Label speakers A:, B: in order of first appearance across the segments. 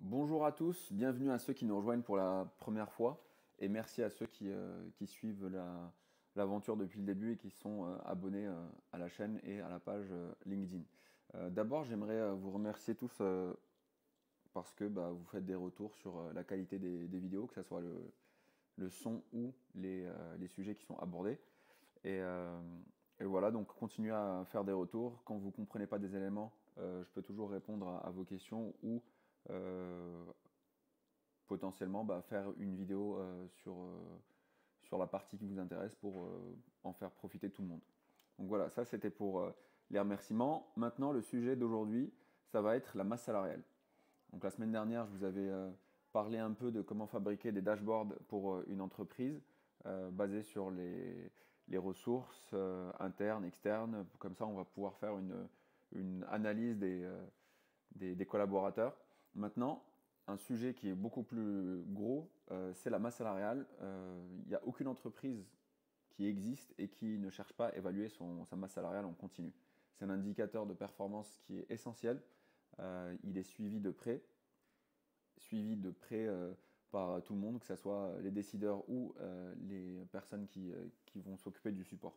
A: Bonjour à tous, bienvenue à ceux qui nous rejoignent pour la première fois et merci à ceux qui suivent l'aventure depuis le début et qui sont abonnés à la chaîne et à la page LinkedIn. D'abord, j'aimerais vous remercier tous parce que vous faites des retours sur la qualité des vidéos, que ce soit le son ou les sujets qui sont abordés. Et, euh, et voilà, donc continuez à faire des retours. Quand vous ne comprenez pas des éléments, je peux toujours répondre à vos questions ou euh, potentiellement faire une vidéo sur la partie qui vous intéresse pour en faire profiter tout le monde. Donc voilà, ça c'était pour les remerciements. Maintenant, le sujet d'aujourd'hui, ça va être la masse salariale. Donc la semaine dernière, je vous avais parlé un peu de comment fabriquer des dashboards pour une entreprise basés sur les ressources internes, externes. Comme ça, on va pouvoir faire une analyse des collaborateurs. Maintenant, un sujet qui est beaucoup plus gros, c'est la masse salariale. Il n'y a aucune entreprise qui existe et qui ne cherche pas à évaluer sa masse salariale en continu. C'est un indicateur de performance qui est essentiel. Il est suivi de près par tout le monde, que ce soit les décideurs ou les personnes qui vont s'occuper du support.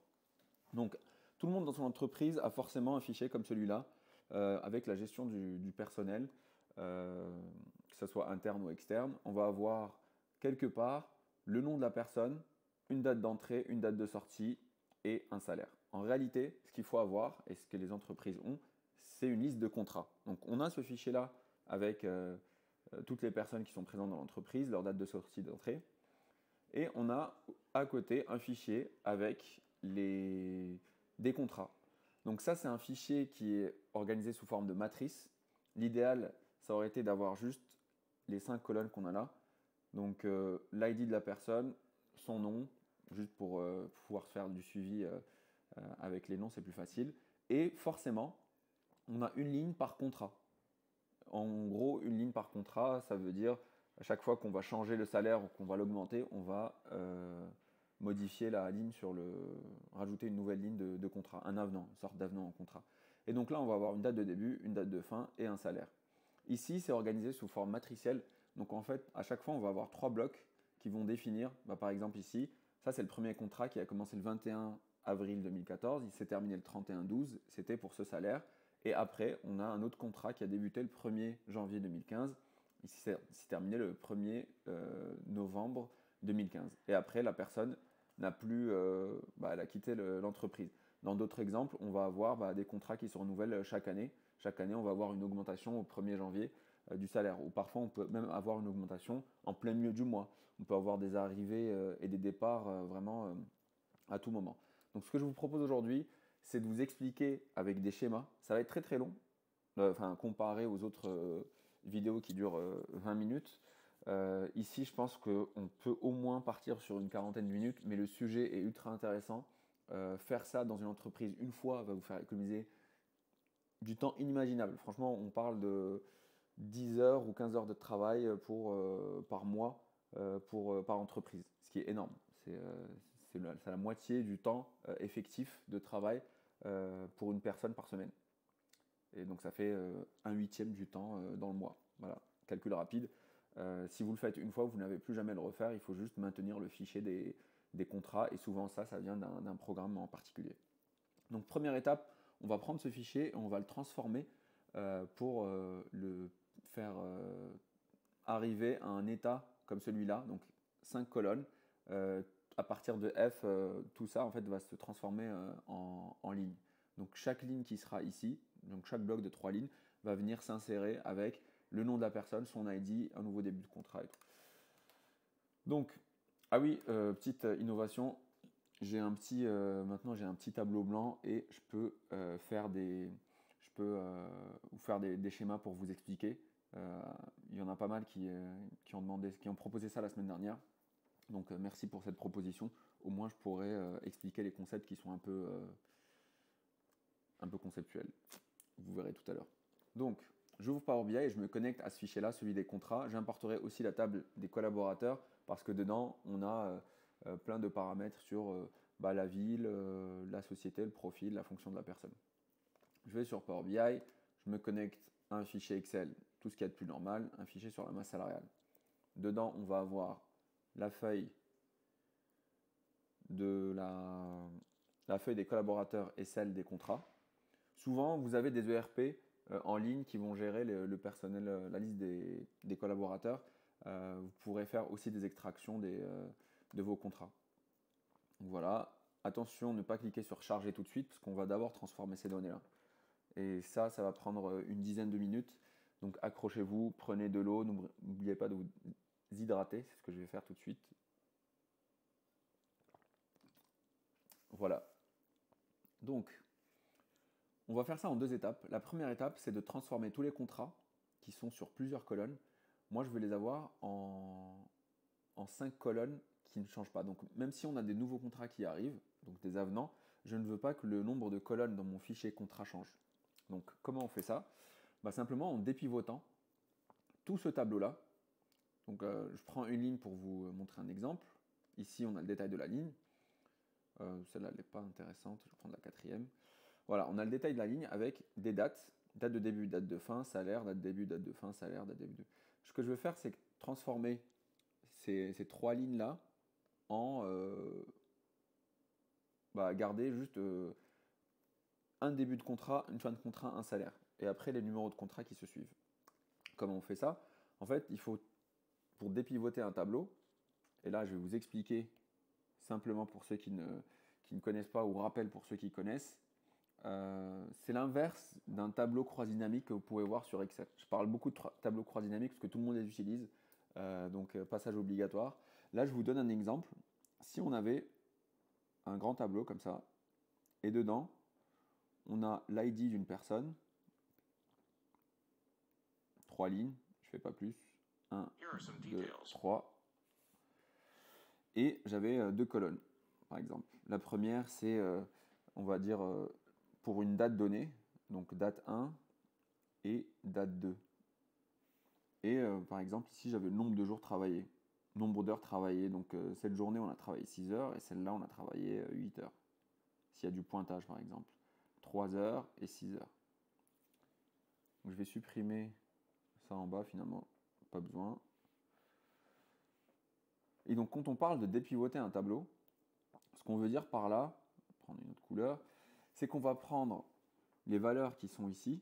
A: Donc, tout le monde dans son entreprise a forcément un fichier comme celui-là, avec la gestion du personnel, que ce soit interne ou externe. On va avoir quelque part le nom de la personne, une date d'entrée, une date de sortie et un salaire. En réalité, ce qu'il faut avoir, et ce que les entreprises ont, c'est une liste de contrats. Donc, on a ce fichier-là avec toutes les personnes qui sont présentes dans l'entreprise, leur date de sortie, d'entrée. Et on a à côté un fichier avec des contrats. Donc ça, c'est un fichier qui est organisé sous forme de matrice. L'idéal, ça aurait été d'avoir juste les 5 colonnes qu'on a là. Donc l'ID de la personne, son nom, juste pour pouvoir faire du suivi avec les noms, c'est plus facile. Et forcément, on a une ligne par contrat. En gros, une ligne par contrat, ça veut dire à chaque fois qu'on va changer le salaire ou qu'on va l'augmenter, on va modifier la ligne rajouter une nouvelle ligne de contrat, un avenant, une sorte d'avenant en contrat. Et donc là, on va avoir une date de début, une date de fin et un salaire. Ici, c'est organisé sous forme matricielle. Donc en fait, à chaque fois, on va avoir 3 blocs qui vont définir, par exemple ici, ça c'est le premier contrat qui a commencé le 21 avril 2014, il s'est terminé le 31/12, c'était pour ce salaire. Et après, on a un autre contrat qui a débuté le 1er janvier 2015. Il s'est terminé le 1er novembre 2015. Et après, la personne n'a plus, elle a quitté l'entreprise. Dans d'autres exemples, on va avoir des contrats qui se renouvellent chaque année. Chaque année, on va avoir une augmentation au 1er janvier du salaire. Ou parfois, on peut même avoir une augmentation en plein milieu du mois. On peut avoir des arrivées et des départs vraiment à tout moment. Donc, ce que je vous propose aujourd'hui, c'est de vous expliquer avec des schémas. Ça va être très très long, comparé aux autres vidéos qui durent 20 minutes. Ici, je pense qu'on peut au moins partir sur une quarantaine de minutes, mais le sujet est ultra intéressant. Faire ça dans une entreprise une fois va vous faire économiser du temps inimaginable. Franchement, on parle de 10 heures ou 15 heures de travail par mois par entreprise, ce qui est énorme. C'est la moitié du temps effectif de travail pour une personne par semaine. Et donc ça fait un huitième du temps dans le mois. Voilà, calcul rapide. Si vous le faites une fois, vous n'avez plus jamais à le refaire. Il faut juste maintenir le fichier des contrats. Et souvent ça vient d'un programme en particulier. Donc première étape, on va prendre ce fichier et on va le transformer pour le faire arriver à un état comme celui-là. Donc 5 colonnes. À partir de F, tout ça en fait va se transformer en ligne. Donc chaque ligne qui sera ici, donc chaque bloc de 3 lignes, va venir s'insérer avec le nom de la personne, son ID, un nouveau début de contrat et tout. Donc, ah oui, petite innovation, maintenant j'ai un petit tableau blanc et je peux vous faire des schémas pour vous expliquer. Il y en a pas mal qui ont proposé ça la semaine dernière. Donc merci pour cette proposition. Au moins je pourrais expliquer les concepts qui sont un peu conceptuels. Vous verrez tout à l'heure. Donc j'ouvre Power BI et je me connecte à ce fichier-là, celui des contrats. J'importerai aussi la table des collaborateurs parce que dedans on a plein de paramètres sur la ville, la société, le profil, la fonction de la personne. Je vais sur Power BI, je me connecte à un fichier Excel tout ce qu'il y a de plus normal, un fichier sur la masse salariale. Dedans, on va avoir la feuille la feuille des collaborateurs et celle des contrats. Souvent, vous avez des ERP en ligne qui vont gérer le personnel, la liste des collaborateurs. Vous pourrez faire aussi des extractions de vos contrats. Donc voilà, attention, ne pas cliquer sur charger tout de suite parce qu'on va d'abord transformer ces données-là. Et ça va prendre une dizaine de minutes. Donc accrochez-vous, prenez de l'eau, n'oubliez pas de vous hydrater, c'est ce que je vais faire tout de suite. Voilà. Donc, on va faire ça en 2 étapes. La première étape, c'est de transformer tous les contrats qui sont sur plusieurs colonnes. Moi, je vais les avoir en 5 colonnes qui ne changent pas. Donc, même si on a des nouveaux contrats qui arrivent, donc des avenants, je ne veux pas que le nombre de colonnes dans mon fichier contrat change. Donc, comment on fait ça? Simplement en dépivotant tout ce tableau-là. Donc, je prends une ligne pour vous montrer un exemple. Ici, on a le détail de la ligne. Celle-là, elle n'est pas intéressante. Je vais prendre la 4e. Voilà, on a le détail de la ligne avec des dates. Date de début, date de fin, salaire, date de début, date de fin, salaire, date de début. Ce que je veux faire, c'est transformer ces 3 lignes-là en garder juste un début de contrat, une fin de contrat, un salaire. Et après, les numéros de contrat qui se suivent. Comment on fait ça? En fait, il faut, pour dépivoter un tableau, et là, je vais vous expliquer simplement pour ceux qui ne connaissent pas, ou rappel pour ceux qui connaissent, c'est l'inverse d'un tableau croix dynamique que vous pouvez voir sur Excel. Je parle beaucoup de tableaux croix dynamiques parce que tout le monde les utilise, donc passage obligatoire. Là, je vous donne un exemple. Si on avait un grand tableau comme ça, et dedans, on a l'ID d'une personne, 3 lignes, je ne fais pas plus, 1, 2, 3, et j'avais 2 colonnes, par exemple. La première, c'est, on va dire, pour une date donnée, donc date 1 et date 2. Et par exemple, ici, j'avais le nombre de jours travaillés, nombre d'heures travaillées. Donc cette journée, on a travaillé 6 heures et celle-là, on a travaillé 8 heures. S'il y a du pointage, par exemple. 3 heures et 6 heures. Donc, je vais supprimer ça en bas, finalement. Pas besoin. Et donc, quand on parle de dépivoter un tableau, ce qu'on veut dire par là, je vais prendre une autre couleur, c'est qu'on va prendre les valeurs qui sont ici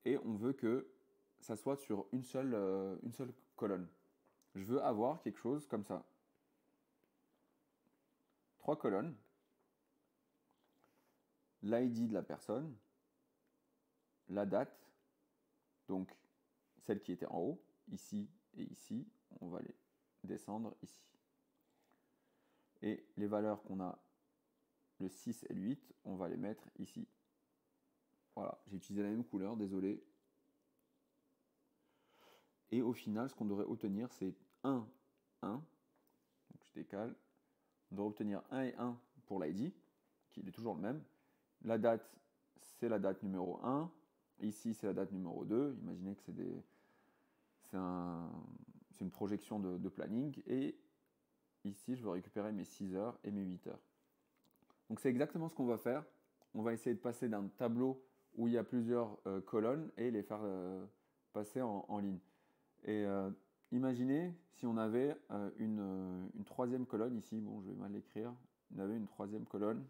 A: et on veut que ça soit sur une seule colonne. Je veux avoir quelque chose comme ça. 3 colonnes, l'ID de la personne, la date, donc celle qui était en haut, ici et ici, on va les descendre ici. Et les valeurs qu'on a, le 6 et le 8, on va les mettre ici. Voilà, j'ai utilisé la même couleur, désolé. Et au final, ce qu'on devrait obtenir, c'est 1, 1. Donc je décale. On doit obtenir 1 et 1 pour l'ID, qui est toujours le même. La date, c'est la date numéro 1. Ici, c'est la date numéro 2. Imaginez que c'est une projection de planning. Et ici, je veux récupérer mes 6 heures et mes 8 heures. Donc c'est exactement ce qu'on va faire. On va essayer de passer d'un tableau où il y a plusieurs colonnes et les faire passer en ligne. Et imaginez si on avait une 3e colonne ici. Bon, je vais mal l'écrire. On avait une 3e colonne.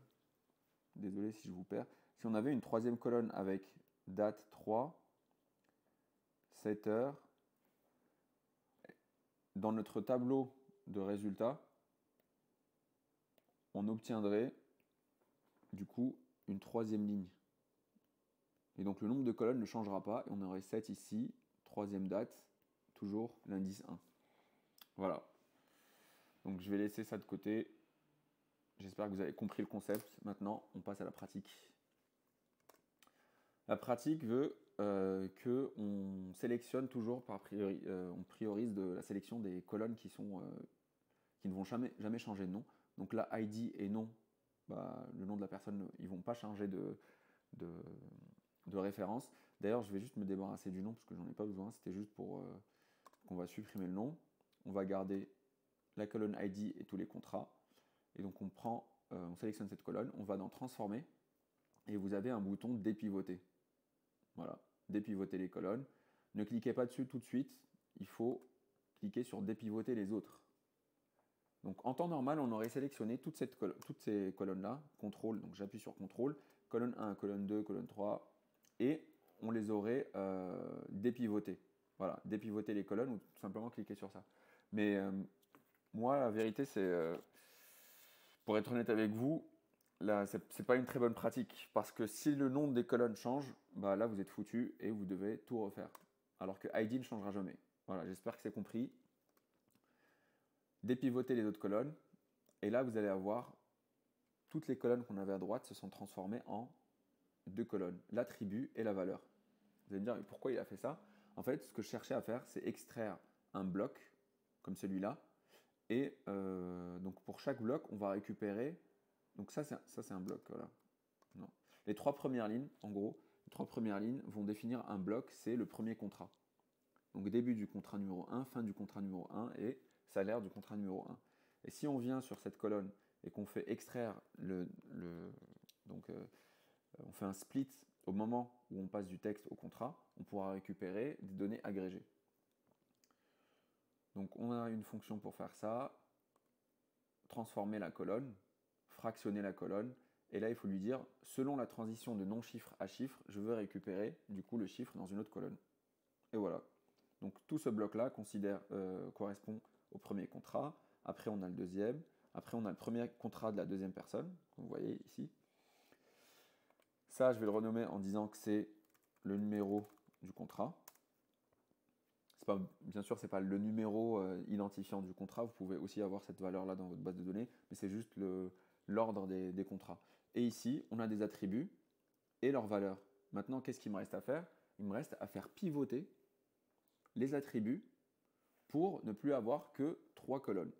A: Désolé si je vous perds. Si on avait une 3e colonne avec date 3, 7 heures, dans notre tableau de résultats, on obtiendrait du coup une 3e ligne. Et donc le nombre de colonnes ne changera pas. Et on aurait 7 ici, 3e date, toujours l'indice 1. Voilà. Donc je vais laisser ça de côté. J'espère que vous avez compris le concept. Maintenant, on passe à la pratique. La pratique veut qu'on sélectionne toujours on priorise la sélection des colonnes qui ne vont jamais changer de nom. Donc là, ID et nom, le nom de la personne, ils ne vont pas changer de référence. D'ailleurs, je vais juste me débarrasser du nom parce que j'en ai pas besoin. C'était juste pour qu'on va supprimer le nom. On va garder la colonne ID et tous les contrats. Et donc on sélectionne cette colonne, on va dans transformer et vous avez un bouton dépivoter. Voilà. dépivoter les colonnes. Ne cliquez pas dessus tout de suite, il faut cliquer sur dépivoter les autres. Donc en temps normal, on aurait sélectionné toutes ces colonnes-là, contrôle, donc j'appuie sur contrôle, colonne 1, colonne 2, colonne 3, et on les aurait dépivotées. Voilà, dépivoter les colonnes ou tout simplement cliquer sur ça. Mais moi, la vérité, c'est, pour être honnête avec vous, là, c'est pas une très bonne pratique, parce que si le nom des colonnes change, bah là, vous êtes foutu et vous devez tout refaire. Alors que ID ne changera jamais. Voilà, j'espère que c'est compris. Dépivoter les autres colonnes, et là, vous allez avoir toutes les colonnes qu'on avait à droite se sont transformées en deux colonnes, l'attribut et la valeur. Vous allez me dire, mais pourquoi il a fait ça? En fait, ce que je cherchais à faire, c'est extraire un bloc, comme celui-là, et donc pour chaque bloc, on va récupérer, donc ça c'est un bloc, voilà. Non. Les trois premières lignes, en gros, les trois premières lignes vont définir un bloc, c'est le premier contrat. Donc début du contrat numéro 1, fin du contrat numéro 1 et salaire du contrat numéro 1. Et si on vient sur cette colonne et qu'on fait extraire on fait un split au moment où on passe du texte au contrat, on pourra récupérer des données agrégées. Donc on a une fonction pour faire ça, transformer la colonne, fractionner la colonne, et là il faut lui dire, selon la transition de non-chiffre à chiffre, je veux récupérer du coup le chiffre dans une autre colonne. Et voilà. Donc tout ce bloc-là correspond au premier contrat, après on a le deuxième, après on a le premier contrat de la deuxième personne, comme vous voyez ici. Ça, je vais le renommer en disant que c'est le numéro du contrat. Bien sûr, ce n'est pas le numéro identifiant du contrat. Vous pouvez aussi avoir cette valeur-là dans votre base de données, mais c'est juste l'ordre des contrats. Et ici, on a des attributs et leurs valeurs. Maintenant, qu'est-ce qu'il me reste à faire? Il me reste à faire pivoter les attributs pour ne plus avoir que 3 colonnes.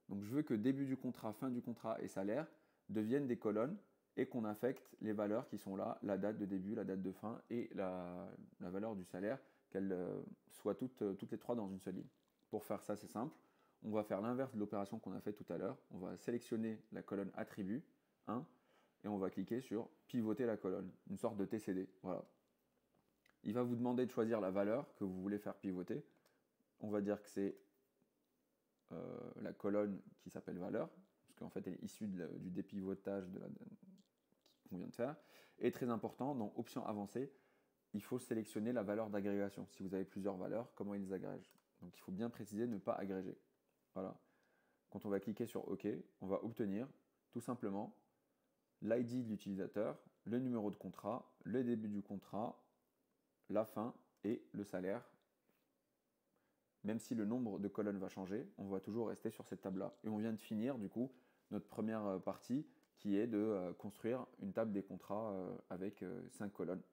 A: Donc, je veux que début du contrat, fin du contrat et salaire deviennent des colonnes et qu'on affecte les valeurs qui sont là, la date de début, la date de fin et la valeur du salaire, qu'elles soient toutes les trois dans une seule ligne. Pour faire ça, c'est simple. On va faire l'inverse de l'opération qu'on a fait tout à l'heure. On va sélectionner la colonne attribut 1 et on va cliquer sur pivoter la colonne, une sorte de TCD. Voilà. Il va vous demander de choisir la valeur que vous voulez faire pivoter. On va dire que c'est la colonne qui s'appelle valeur, parce qu'en fait elle est issue du dépivotage qu'on vient de faire. Et très important, dans option avancée, il faut sélectionner la valeur d'agrégation. Si vous avez plusieurs valeurs, comment ils agrègent. Donc il faut bien préciser ne pas agréger. Voilà. Quand on va cliquer sur OK, on va obtenir tout simplement l'ID de l'utilisateur, le numéro de contrat, le début du contrat, la fin et le salaire. Même si le nombre de colonnes va changer, on va toujours rester sur cette table-là. Et on vient de finir, du coup, notre première partie qui est de construire une table des contrats avec 5 colonnes.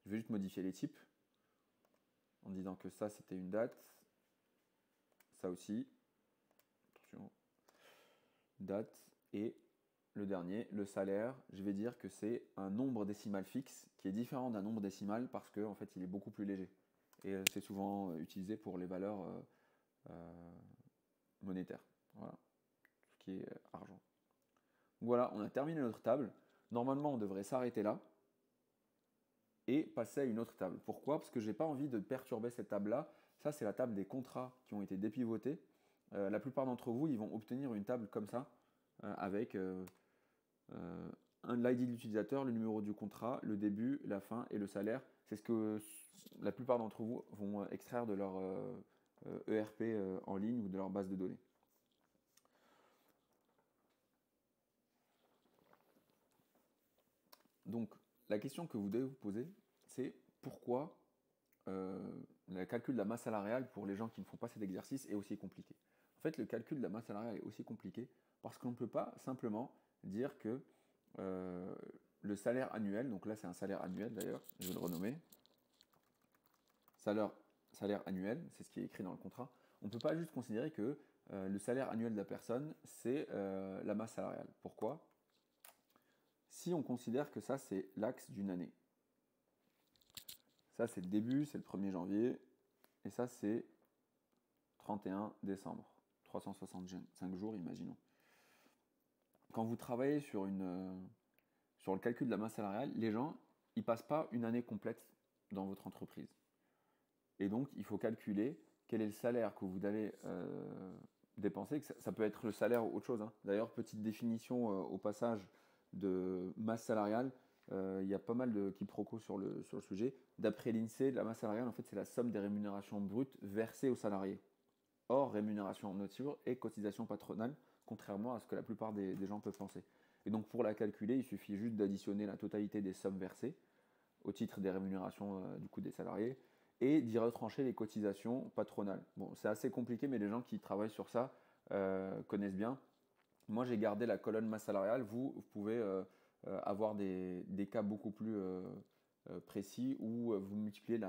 A: Je vais juste modifier les types en disant que ça, c'était une date. Ça aussi. Attention. Date. Et le dernier, le salaire, je vais dire que c'est un nombre décimal fixe qui est différent d'un nombre décimal parce qu'en fait, il est beaucoup plus léger. Et c'est souvent utilisé pour les valeurs monétaires. Voilà. Tout ce qui est argent. Donc voilà, on a terminé notre table. Normalement, on devrait s'arrêter là et passer à une autre table. Pourquoi? Parce que je n'ai pas envie de perturber cette table-là. Ça, c'est la table des contrats qui ont été dépivotés. La plupart d'entre vous, ils vont obtenir une table comme ça, avec l'ID de l'utilisateur, le numéro du contrat, le début, la fin et le salaire. C'est ce que la plupart d'entre vous vont extraire de leur ERP en ligne ou de leur base de données. Donc, la question que vous devez vous poser, c'est pourquoi le calcul de la masse salariale pour les gens qui ne font pas cet exercice est aussi compliqué. En fait, le calcul de la masse salariale est aussi compliqué parce qu'on ne peut pas simplement dire que le salaire annuel, donc là c'est un salaire annuel d'ailleurs, je vais le renommer, salaire annuel, c'est ce qui est écrit dans le contrat, on ne peut pas juste considérer que le salaire annuel de la personne, c'est la masse salariale. Pourquoi? Si on considère que ça c'est l'axe d'une année, ça c'est le début, c'est le 1er janvier, et ça c'est 31 décembre, 365 jours, imaginons. Quand vous travaillez sur le calcul de la masse salariale, les gens, ils passent pas une année complète dans votre entreprise. Et donc, il faut calculer quel est le salaire que vous allez dépenser. Ça peut être le salaire ou autre chose, hein. D'ailleurs, petite définition au passage de masse salariale. Il y a pas mal de quiproquos sur le sujet. D'après l'INSEE, la masse salariale, en fait, c'est la somme des rémunérations brutes versées aux salariés, hors rémunération nature et cotisation patronale, contrairement à ce que la plupart des gens peuvent penser. Et donc, pour la calculer, il suffit juste d'additionner la totalité des sommes versées au titre des rémunérations du coup des salariés et d'y retrancher les cotisations patronales. Bon, c'est assez compliqué, mais les gens qui travaillent sur ça connaissent bien. Moi, j'ai gardé la colonne masse salariale. Vous pouvez avoir des cas beaucoup plus précis où vous multipliez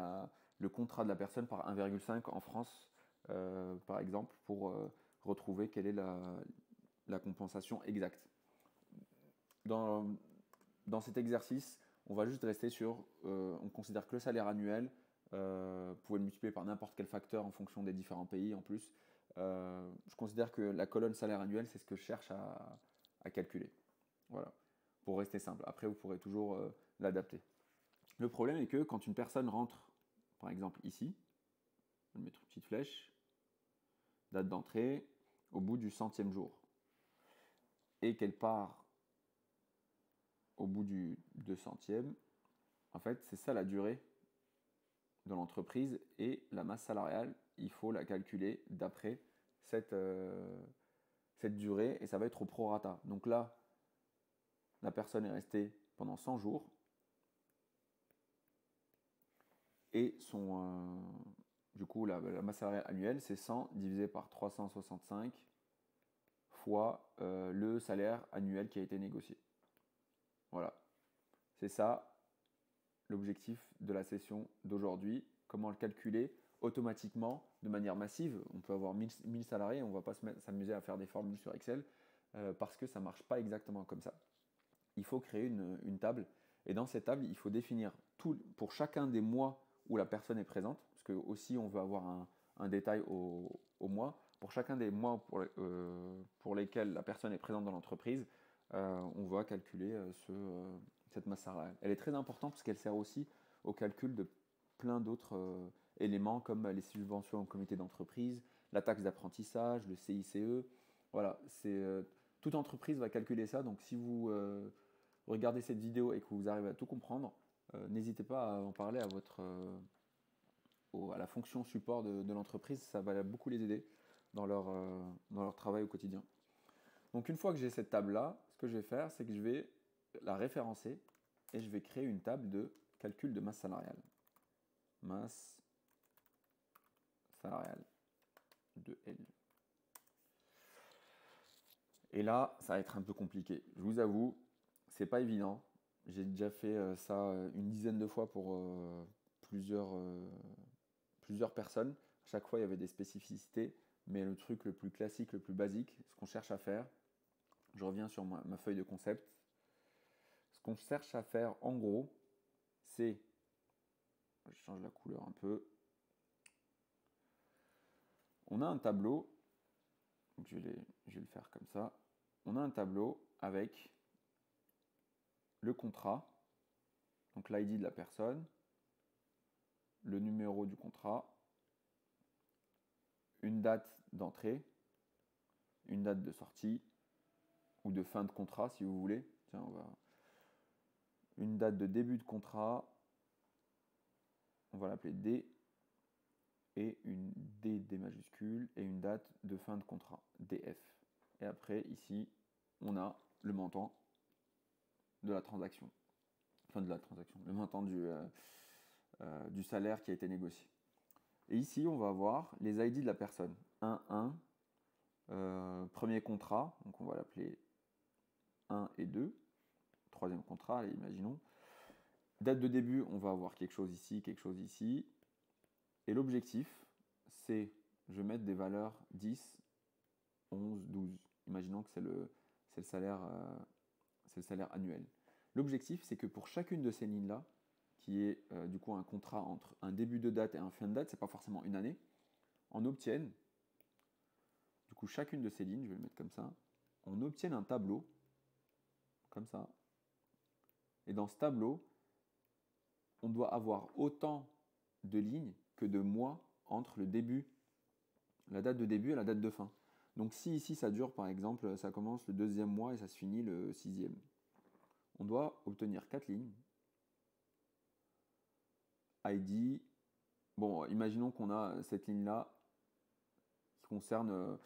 A: le contrat de la personne par 1,5 en France, par exemple, pour retrouver quelle est la compensation exacte. Dans cet exercice, on va juste rester sur, on considère que le salaire annuel, vous pouvez le multiplier par n'importe quel facteur en fonction des différents pays en plus. Je considère que la colonne salaire annuel, c'est ce que je cherche à calculer. Voilà, pour rester simple. Après, vous pourrez toujours l'adapter. Le problème est que quand une personne rentre, par exemple ici, je vais mettre une petite flèche, date d'entrée, au bout du 100e jour, et qu'elle part au bout du 200e, en fait, c'est ça la durée de l'entreprise, et la masse salariale, il faut la calculer d'après cette durée, et ça va être au prorata. Donc là, la personne est restée pendant 100 jours, et du coup, la masse salariale annuelle, c'est 100 divisé par 365 fois le salaire annuel qui a été négocié. Voilà, c'est ça l'objectif de la session d'aujourd'hui. Comment le calculer automatiquement, de manière massive. On peut avoir 1000 salariés, on ne va pas s'amuser à faire des formules sur Excel parce que ça ne marche pas exactement comme ça. Il faut créer une table, et dans cette table, il faut définir pour chacun des mois où la personne est présente, parce que aussi on veut avoir un détail au mois. Pour chacun des mois pour lesquels la personne est présente dans l'entreprise, on va calculer cette masse salariale. Elle est très importante parce qu'elle sert aussi au calcul de plein d'autres éléments comme les subventions au comité d'entreprise, la taxe d'apprentissage, le CICE. Voilà, toute entreprise va calculer ça. Donc si vous regardez cette vidéo et que vous arrivez à tout comprendre, n'hésitez pas à en parler à à la fonction support de l'entreprise. Ça va beaucoup les aider dans leur travail au quotidien. Donc une fois que j'ai cette table-là, ce que je vais faire, c'est que je vais la référencer et je vais créer une table de calcul de masse salariale. Masse salariale de L. Et là, ça va être un peu compliqué. Je vous avoue, c'est pas évident. J'ai déjà fait ça une dizaine de fois pour plusieurs personnes. À chaque fois, il y avait des spécificités, mais le truc le plus classique, le plus basique, ce qu'on cherche à faire, je reviens sur ma feuille de concept. Ce qu'on cherche à faire, en gros, c'est... Je change la couleur un peu. On a un tableau, donc je vais le faire comme ça. On a un tableau avec le contrat, donc l'ID de la personne, le numéro du contrat, une date d'entrée, une date de sortie, ou de fin de contrat si vous voulez. Tiens, une date de début de contrat, on va l'appeler D, et une D majuscule, et une date de fin de contrat, DF. Et après, ici, on a le montant de la transaction. Enfin, le montant du salaire qui a été négocié. Et ici, on va avoir les ID de la personne. 1, premier contrat, donc on va l'appeler 1 et 2. Troisième contrat, allez, imaginons. Date de début, on va avoir quelque chose ici, quelque chose ici. Et l'objectif, c'est, je vais mettre des valeurs 10, 11, 12. Imaginons que c'est le salaire annuel. L'objectif, c'est que pour chacune de ces lignes-là, qui est du coup un contrat entre un début de date et un fin de date, c'est pas forcément une année, on obtienne, du coup chacune de ces lignes, je vais le mettre comme ça, on obtienne un tableau, comme ça. Et dans ce tableau, on doit avoir autant de lignes que de mois entre le début, la date de début et la date de fin. Donc si ici ça dure par exemple, ça commence le 2e mois et ça se finit le 6e, on doit obtenir 4 lignes. ID, bon, imaginons qu'on a cette ligne-là qui concerne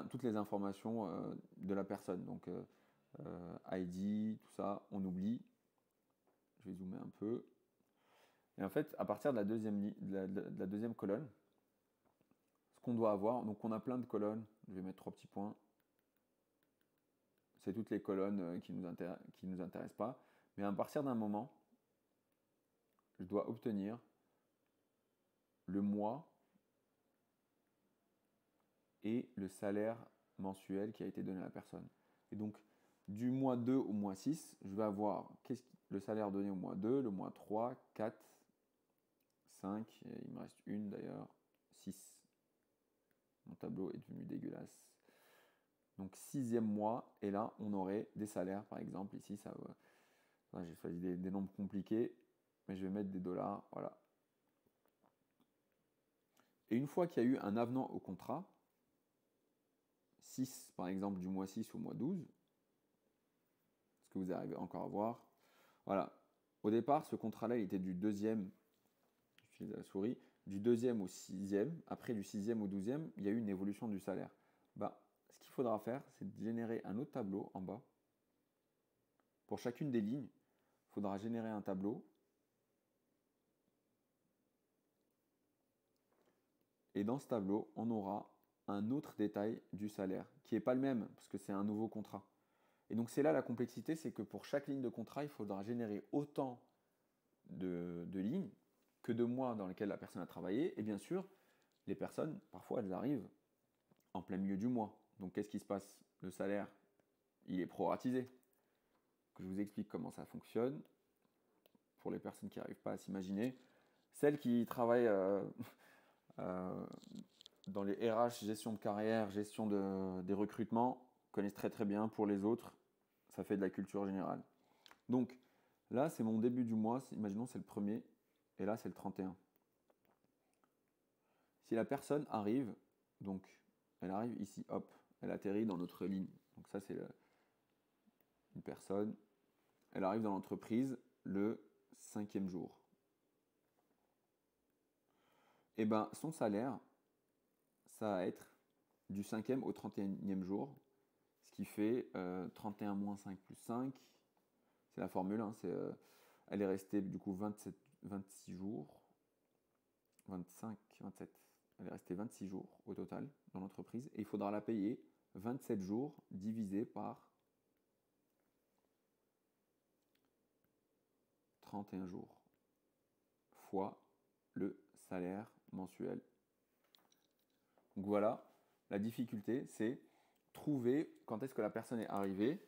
A: toutes les informations de la personne. Donc ID, tout ça, on oublie. Je vais zoomer un peu. Et en fait, à partir de la deuxième colonne, ce qu'on doit avoir, donc on a plein de colonnes, je vais mettre 3 petits points. C'est toutes les colonnes qui nous intéressent pas. Mais à partir d'un moment, je dois obtenir le mois et le salaire mensuel qui a été donné à la personne. Et donc, du mois 2 au mois 6, je vais avoir le salaire donné au mois 2, le mois 3, 4, 5, et il me reste une d'ailleurs, 6. Mon tableau est devenu dégueulasse. Donc 6e mois, et là on aurait des salaires, par exemple, ici ça va. J'ai choisi des nombres compliqués, mais je vais mettre des dollars, voilà. Et une fois qu'il y a eu un avenant au contrat, 6 par exemple du mois 6 au mois 12, ce que vous arrivez encore à voir, voilà. Au départ, ce contrat-là, il était du 2e, j'utilise la souris, du 2e au 6e, après du 6e au 12e, il y a eu une évolution du salaire. Ce qu'il faudra faire, c'est de générer un autre tableau en bas. Pour chacune des lignes, il faudra générer un tableau. Et dans ce tableau, on aura un autre détail du salaire, qui n'est pas le même, parce que c'est un nouveau contrat. Et donc c'est là la complexité, c'est que pour chaque ligne de contrat, il faudra générer autant de lignes que de mois dans lesquels la personne a travaillé. Et bien sûr, les personnes, parfois, elles arrivent en plein milieu du mois. Donc qu'est-ce qui se passe? Le salaire, il est proratisé. Que je vous explique comment ça fonctionne pour les personnes qui n'arrivent pas à s'imaginer. Celles qui travaillent dans les RH, gestion de carrière, gestion des recrutements, connaissent très très bien. Pour les autres, ça fait de la culture générale. Donc là, c'est mon début du mois. Imaginons c'est le 1er et là c'est le 31. Si la personne arrive, donc elle arrive ici, hop, elle atterrit dans notre ligne. Donc ça c'est une personne. Elle arrive dans l'entreprise le 5e jour. Et bien son salaire, ça va être du 5e au 31e jour, ce qui fait 31 moins 5 plus 5. C'est la formule, hein, elle est restée du coup 26 jours, 25, 27. Elle est restée 26 jours au total dans l'entreprise et il faudra la payer 27 jours divisé par 31 jours fois le salaire mensuel. Donc voilà, la difficulté, c'est trouver quand est-ce que la personne est arrivée,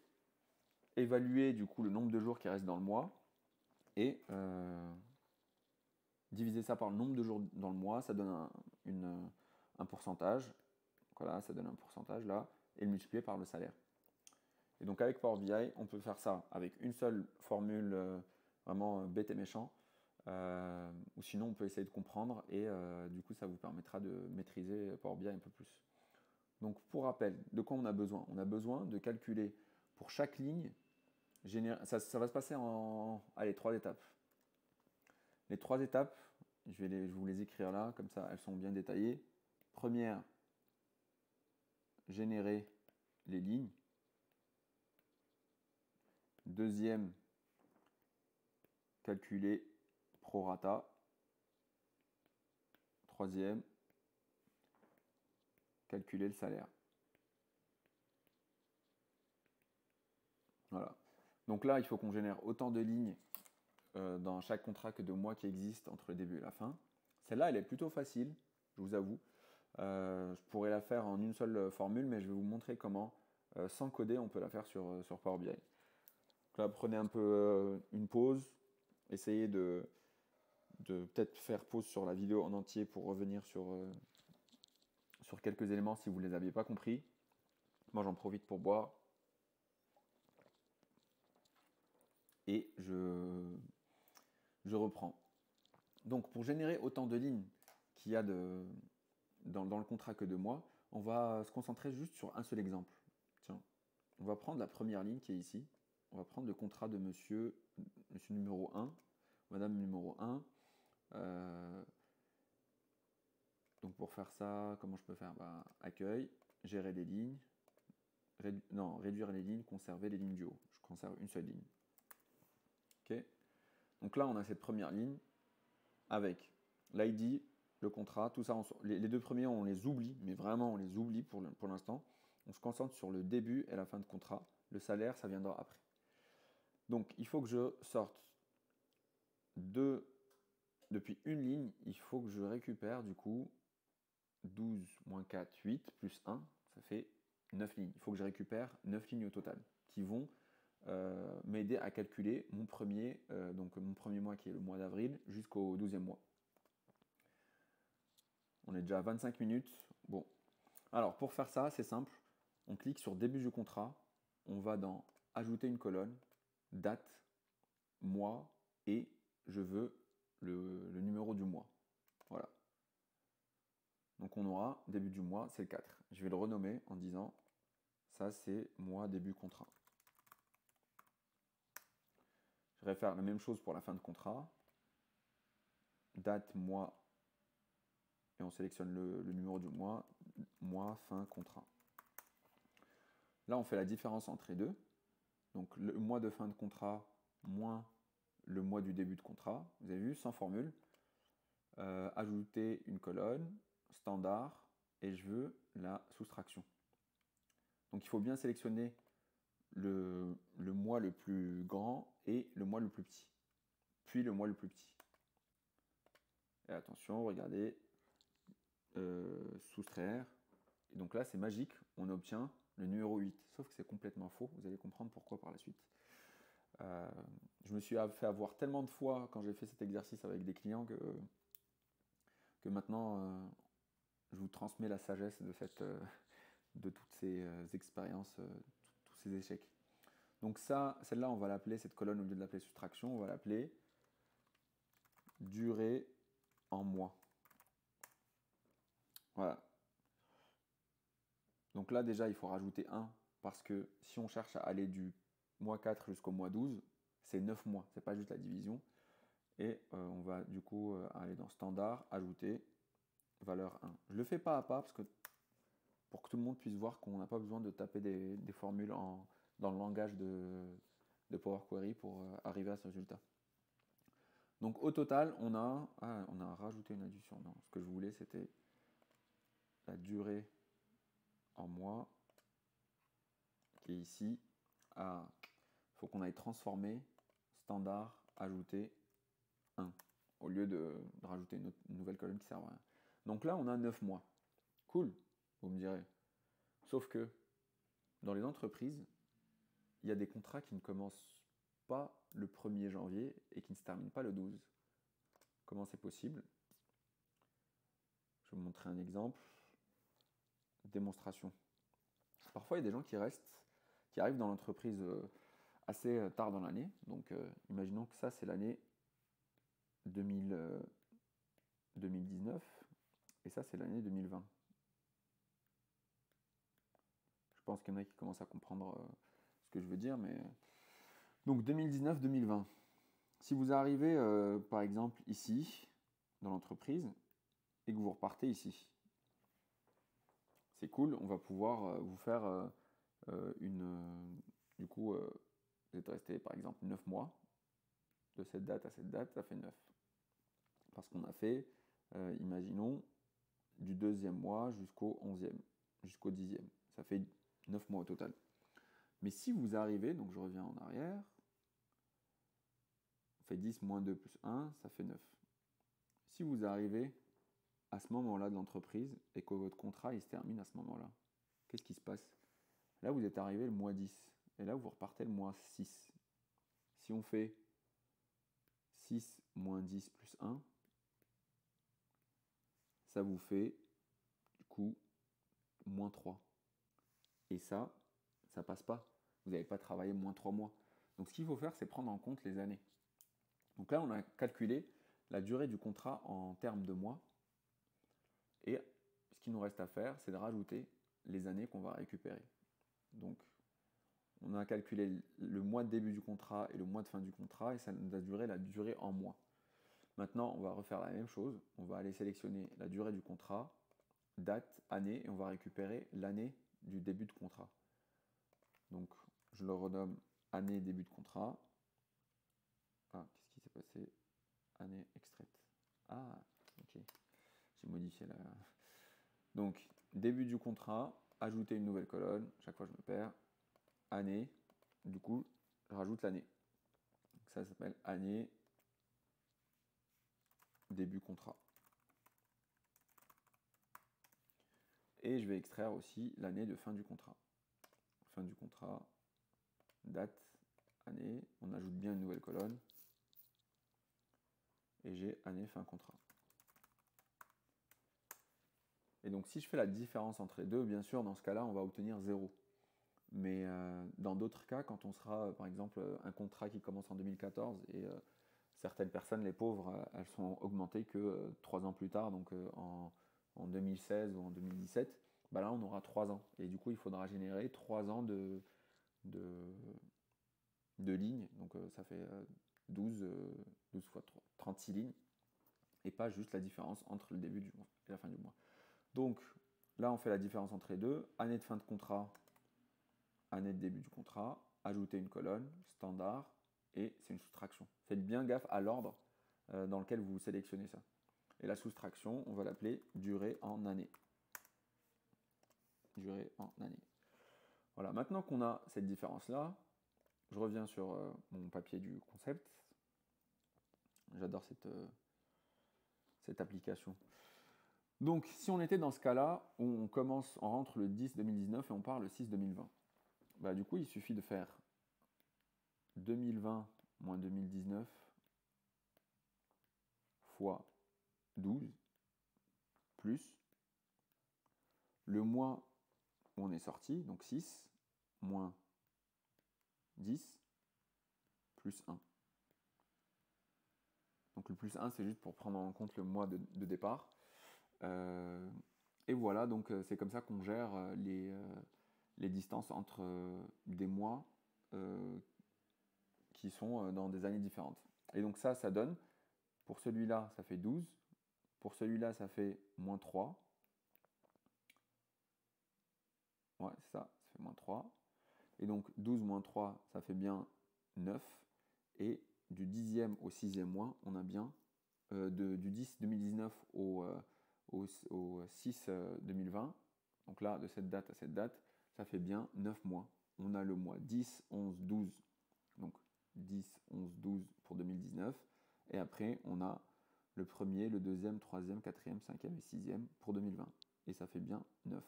A: évaluer du coup le nombre de jours qui restent dans le mois et diviser ça par le nombre de jours dans le mois, ça donne un pourcentage. Voilà, ça donne un pourcentage là, et le multiplier par le salaire. Et donc avec Power BI, on peut faire ça avec une seule formule vraiment bête et méchant, ou sinon on peut essayer de comprendre et du coup ça vous permettra de maîtriser Power BI un peu plus. Donc pour rappel, de quoi on a besoin? On a besoin de calculer pour chaque ligne, ça va se passer en 3 étapes. Les 3 étapes, je vais vous les écrire là, comme ça elles sont bien détaillées. Première, générer les lignes. Deuxième, calculer prorata. Troisième, calculer le salaire. Voilà. Donc là, il faut qu'on génère autant de lignes dans chaque contrat que de mois qui existent entre le début et la fin. Celle-là, elle est plutôt facile, je vous avoue. Je pourrais la faire en une seule formule, mais je vais vous montrer comment, sans coder, on peut la faire sur Power BI. Donc là, prenez un peu une pause, essayez de peut-être faire pause sur la vidéo en entier pour revenir sur quelques éléments si vous ne les aviez pas compris. Moi, j'en profite pour boire. Et je reprends. Donc, pour générer autant de lignes qu'il y a dans le contrat que de mois, on va se concentrer juste sur un seul exemple. Tiens, on va prendre la première ligne qui est ici. On va prendre le contrat de monsieur numéro 1, madame numéro 1. Donc pour faire ça, comment je peux faire? Accueil, gérer les lignes, réduire les lignes, conserver les lignes du haut. Je conserve une seule ligne. Ok. Donc là, on a cette première ligne avec l'ID, le contrat, tout ça. Les deux premiers, on les oublie, mais vraiment, on les oublie pour l'instant. On se concentre sur le début et la fin de contrat. Le salaire, ça viendra après. Donc, il faut que je sorte depuis une ligne, il faut que je récupère du coup 12 moins 4, 8, plus 1, ça fait 9 lignes. Il faut que je récupère 9 lignes au total qui vont m'aider à calculer mon premier mois qui est le mois d'avril jusqu'au 12e mois. On est déjà à 25 minutes. Bon. Alors pour faire ça, c'est simple. On clique sur début du contrat. On va dans ajouter une colonne, date, mois et je veux le numéro du mois. Voilà. Donc on aura début du mois, c'est le 4. Je vais le renommer en disant ça c'est mois début contrat. Je vais faire la même chose pour la fin de contrat. Date, mois, et on sélectionne le numéro du mois, mois, fin, contrat. Là, on fait la différence entre les deux. Donc le mois de fin de contrat moins le mois du début de contrat. Vous avez vu, sans formule. Ajouter une colonne, standard, et je veux la soustraction. Donc il faut bien sélectionner le mois le plus grand et le mois le plus petit. Puis le mois le plus petit. Et attention, regardez, soustraire. Et donc là, c'est magique, on obtient le numéro 8. Sauf que c'est complètement faux, vous allez comprendre pourquoi par la suite. Je me suis fait avoir tellement de fois quand j'ai fait cet exercice avec des clients que maintenant, je vous transmets la sagesse de toutes ces expériences, tous ces échecs. Donc ça, celle-là, on va l'appeler, cette colonne, au lieu de l'appeler soustraction, on va l'appeler durée en mois. Voilà. Donc là, déjà, il faut rajouter 1, parce que si on cherche à aller du mois 4 jusqu'au mois 12, c'est 9 mois, c'est pas juste la division. Et on va du coup aller dans standard, ajouter valeur 1. Je le fais pas à pas, parce que pour que tout le monde puisse voir qu'on n'a pas besoin de taper des formules dans le langage de Power Query pour arriver à ce résultat. Donc au total, on a rajouté une addition. Non, ce que je voulais, c'était la durée en mois, qui est ici. Il faut qu'on aille transformer standard, ajouter 1, au lieu de rajouter une nouvelle colonne qui ne sert à rien. Donc là, on a 9 mois. Cool, vous me direz. Sauf que dans les entreprises, il y a des contrats qui ne commencent pas le 1er janvier et qui ne se terminent pas le 12. Comment c'est possible? Je vais vous montrer un exemple. Démonstration. Parfois, il y a des gens qui arrivent dans l'entreprise assez tard dans l'année. Donc, imaginons que ça, c'est l'année 2019 et ça, c'est l'année 2020. Je pense qu'il y en a qui commencent à comprendre ce que je veux dire, mais... Donc, 2019-2020. Si vous arrivez, par exemple, ici, dans l'entreprise, et que vous repartez ici, c'est cool, on va pouvoir vous faire du coup, vous êtes resté, par exemple, 9 mois. De cette date à cette date, ça fait 9. Parce qu'on a fait, imaginons, du 2e mois jusqu'au 11e, jusqu'au 10e. Ça fait 9 mois au total. Mais si vous arrivez, donc je reviens en arrière, on fait 10 moins 2 plus 1, ça fait 9. Si vous arrivez à ce moment-là de l'entreprise et que votre contrat il se termine à ce moment-là, qu'est-ce qui se passe? Là, vous êtes arrivé le mois 10 et là, vous repartez le mois 6. Si on fait 6 moins 10 plus 1, ça vous fait du coup moins 3. Et ça passe pas. Vous n'avez pas travaillé moins 3 mois. Donc ce qu'il faut faire, c'est prendre en compte les années. Donc là, on a calculé la durée du contrat en termes de mois. Et ce qu'il nous reste à faire, c'est de rajouter les années qu'on va récupérer. Donc, on a calculé le mois de début du contrat et le mois de fin du contrat, et ça nous a duré la durée en mois. Maintenant, on va refaire la même chose. On va aller sélectionner la durée du contrat, date, année, et on va récupérer l'année du début de contrat. Donc, je le renomme année début de contrat. Ah, qu'est-ce qui s'est passé? Année extraite. Ah, ok. J'ai modifié la... Donc, début du contrat, ajouter une nouvelle colonne. Chaque fois, je me perds. Année. Du coup, je rajoute l'année. Ça s'appelle année début contrat. Et je vais extraire aussi l'année de fin du contrat. Fin du contrat, date, année. On ajoute bien une nouvelle colonne. Et j'ai année fin contrat. Et donc si je fais la différence entre les deux, bien sûr, dans ce cas-là, on va obtenir 0. Mais dans d'autres cas, quand on sera, par exemple, un contrat qui commence en 2014 et certaines personnes, les pauvres, elles sont augmentées que 3 ans plus tard, donc en 2016 ou en 2017, bah là on aura 3 ans. Et du coup, il faudra générer 3 ans de lignes. Donc ça fait 12 fois 3, 36 lignes. Et pas juste la différence entre le début du mois et la fin du mois. Donc là, on fait la différence entre les deux. Année de fin de contrat, année de début du contrat, ajouter une colonne, standard, et c'est une soustraction. Faites bien gaffe à l'ordre dans lequel vous sélectionnez ça. Et la soustraction, on va l'appeler durée en année. Durée en année. Voilà, maintenant qu'on a cette différence-là, je reviens sur mon papier du concept. J'adore cette application. Donc, si on était dans ce cas-là, où on rentre le 10 2019 et on part le 6 2020, bah, du coup, il suffit de faire 2020 moins 2019 fois 12 plus le mois où on est sorti, donc 6, moins 10, plus 1. Donc le plus 1, c'est juste pour prendre en compte le mois de départ. Et voilà, donc c'est comme ça qu'on gère les distances entre des mois qui sont dans des années différentes. Et donc ça donne, pour celui-là, ça fait 12. Pour celui-là, ça fait moins 3. Ouais, c'est ça fait moins 3. Et donc 12 moins 3, ça fait bien 9. Et du 10e au 6e mois, on a bien, du 10 2019 au 6 2020, donc là, de cette date à cette date, ça fait bien 9 mois. On a le mois 10, 11, 12, donc 10, 11, 12 pour 2019. Et après, on a le premier, le deuxième, troisième, quatrième, cinquième et sixième pour 2020. Et ça fait bien 9,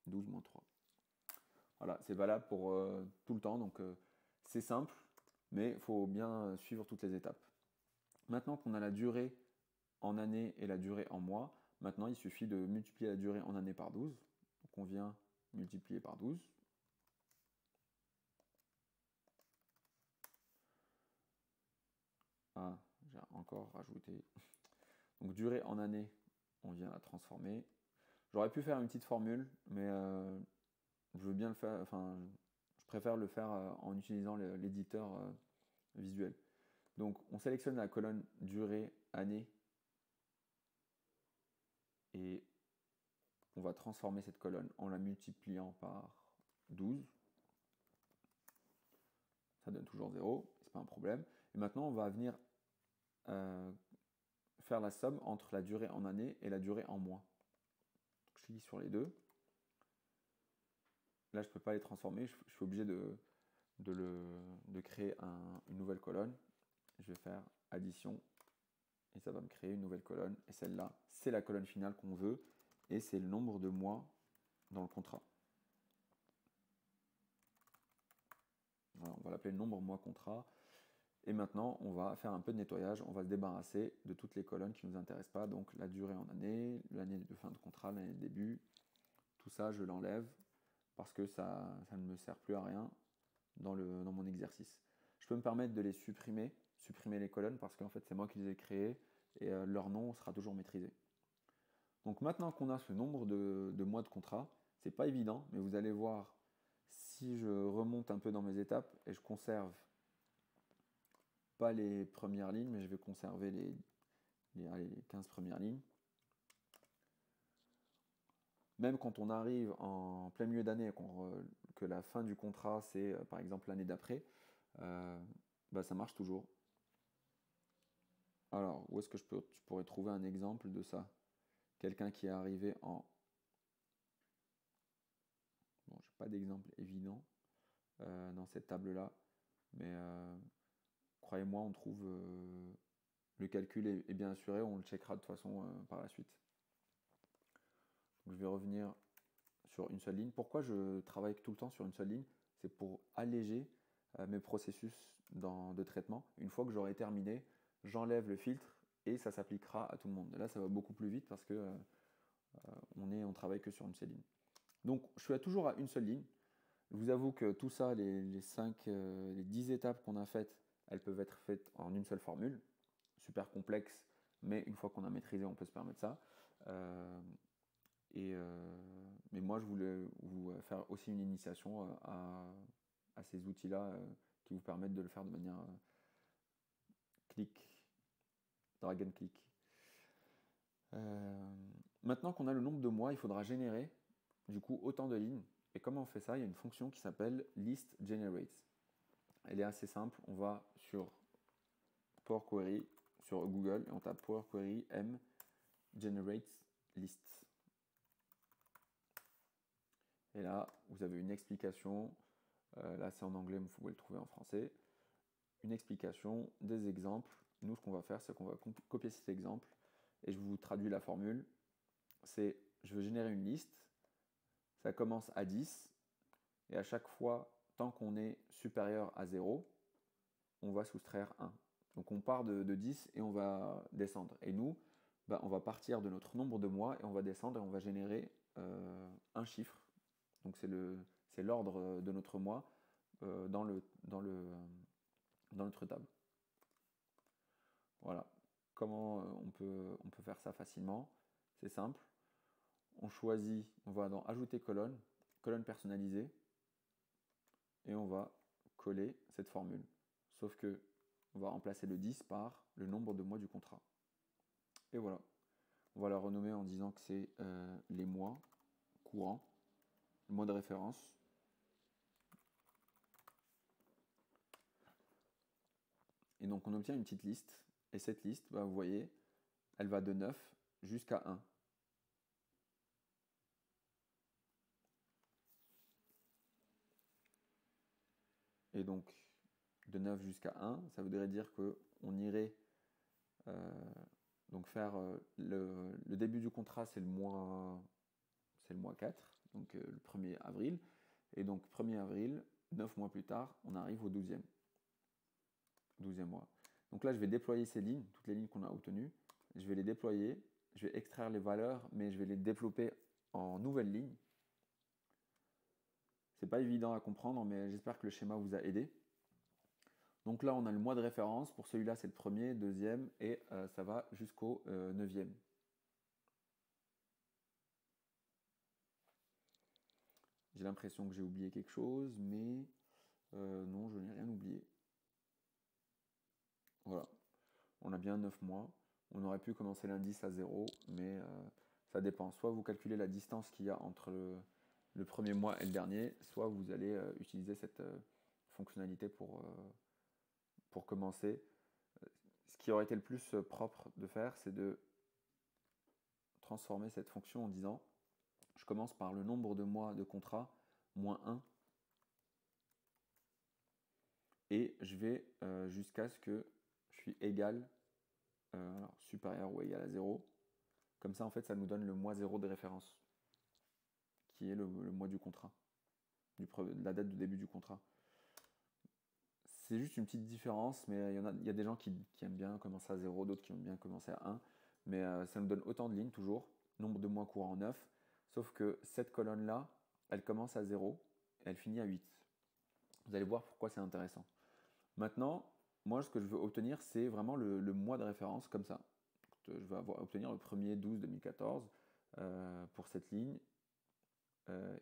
A: 12 moins 3. Voilà, c'est valable pour tout le temps, donc c'est simple, mais il faut bien suivre toutes les étapes. Maintenant qu'on a la durée en année et la durée en mois, maintenant il suffit de multiplier la durée en année par 12. Donc on vient multiplier par 12. Ah, j'ai encore rajouté. Donc durée en année, on vient la transformer. J'aurais pu faire une petite formule, mais je veux bien le faire, enfin, je préfère le faire en utilisant l'éditeur visuel. Donc on sélectionne la colonne durée année et on va transformer cette colonne en la multipliant par 12. Ça donne toujours 0, c'est pas un problème. Et maintenant on va venir faire la somme entre la durée en année et la durée en mois. Donc, je clique sur les deux. Là je ne peux pas les transformer, je suis obligé de créer une nouvelle colonne. Je vais faire addition et ça va me créer une nouvelle colonne. Et celle-là, c'est la colonne finale qu'on veut et c'est le nombre de mois dans le contrat. Voilà, on va l'appeler le nombre mois contrat. Et maintenant, on va faire un peu de nettoyage. On va se débarrasser de toutes les colonnes qui ne nous intéressent pas. Donc la durée en année, l'année de fin de contrat, l'année de début. Tout ça, je l'enlève parce que ça ne me sert plus à rien dans mon exercice. Je peux me permettre de les supprimer les colonnes parce qu'en fait, c'est moi qui les ai créées. et leur nom sera toujours maîtrisé. Donc maintenant qu'on a ce nombre de mois de contrat, c'est pas évident, mais vous allez voir, si je remonte un peu dans mes étapes et je conserve pas les premières lignes, mais je vais conserver les 15 premières lignes. Même quand on arrive en plein milieu d'année et que la fin du contrat, c'est par exemple l'année d'après, ça marche toujours. Alors, où est-ce que je pourrais trouver un exemple de ça? Quelqu'un qui est arrivé en... Bon, je n'ai pas d'exemple évident dans cette table-là, mais croyez-moi, on trouve... le calcul est bien assuré, on le checkera de toute façon par la suite. Donc, je vais revenir sur une seule ligne. Pourquoi je travaille tout le temps sur une seule ligne? C'est pour alléger mes processus de traitement. Une fois que j'aurai terminé, j'enlève le filtre et ça s'appliquera à tout le monde. Et là, ça va beaucoup plus vite parce que on travaille que sur une seule ligne. Donc, je suis toujours à une seule ligne. Je vous avoue que tout ça, les 10 étapes qu'on a faites, elles peuvent être faites en une seule formule. Super complexe, mais une fois qu'on a maîtrisé, on peut se permettre ça. Mais moi, je voulais vous faire aussi une initiation à ces outils-là qui vous permettent de le faire de manière drag and click. Maintenant qu'on a le nombre de mois, il faudra générer du coup autant de lignes. Et comment on fait ça? Il y a une fonction qui s'appelle list generate. Elle est assez simple. On va sur Power Query, sur Google, et on tape Power Query M generate list. Et là, vous avez une explication. Là, c'est en anglais, mais vous pouvez le trouver en français. Une explication, des exemples. Nous, ce qu'on va faire, c'est qu'on va copier cet exemple et je vous traduis la formule. C'est, je veux générer une liste. Ça commence à 10 et à chaque fois, tant qu'on est supérieur à 0, on va soustraire 1. Donc on part de 10 et on va descendre. Et nous, on va partir de notre nombre de mois et on va descendre et on va générer un chiffre. Donc c'est l'ordre de notre mois dans notre table. Voilà. Comment on peut faire ça facilement? C'est simple. On choisit, on va dans Ajouter colonne, colonne personnalisée, et on va coller cette formule. Sauf que on va remplacer le 10 par le nombre de mois du contrat. Et voilà. On va la renommer en disant que c'est les mois courants, le mois de référence. Et donc on obtient une petite liste. Et cette liste, vous voyez, elle va de 9 jusqu'à 1. Et donc, de 9 jusqu'à 1, ça voudrait dire qu'on irait donc faire le début du contrat, c'est le mois 4, donc le 1er avril. Et donc, 1er avril, 9 mois plus tard, on arrive au 12e mois. Donc là, je vais déployer ces lignes, toutes les lignes qu'on a obtenues. Je vais les déployer, je vais extraire les valeurs, mais je vais les développer en nouvelles lignes. C'est pas évident à comprendre, mais j'espère que le schéma vous a aidé. Donc là, on a le mois de référence. Pour celui-là, c'est le premier, deuxième, et ça va jusqu'au 9e. J'ai l'impression que j'ai oublié quelque chose, mais non, je n'ai rien oublié. Voilà. On a bien 9 mois. On aurait pu commencer l'indice à 0, mais ça dépend. Soit vous calculez la distance qu'il y a entre le premier mois et le dernier, soit vous allez utiliser cette fonctionnalité pour commencer. Ce qui aurait été le plus propre de faire, c'est de transformer cette fonction en disant je commence par le nombre de mois de contrat moins 1 et je vais jusqu'à ce que je suis égal, supérieur ou égal à 0. Comme ça, en fait, ça nous donne le mois 0 de référence, qui est le mois du contrat, la date de début du contrat. C'est juste une petite différence, mais il y a des gens qui aiment bien commencer à 0, d'autres qui aiment bien commencer à 1. Mais ça nous donne autant de lignes toujours, nombre de mois courants 9, sauf que cette colonne-là, elle commence à 0 et elle finit à 8. Vous allez voir pourquoi c'est intéressant. Maintenant, moi, ce que je veux obtenir, c'est vraiment le mois de référence, comme ça. je vais obtenir le 1er 12 2014 pour cette ligne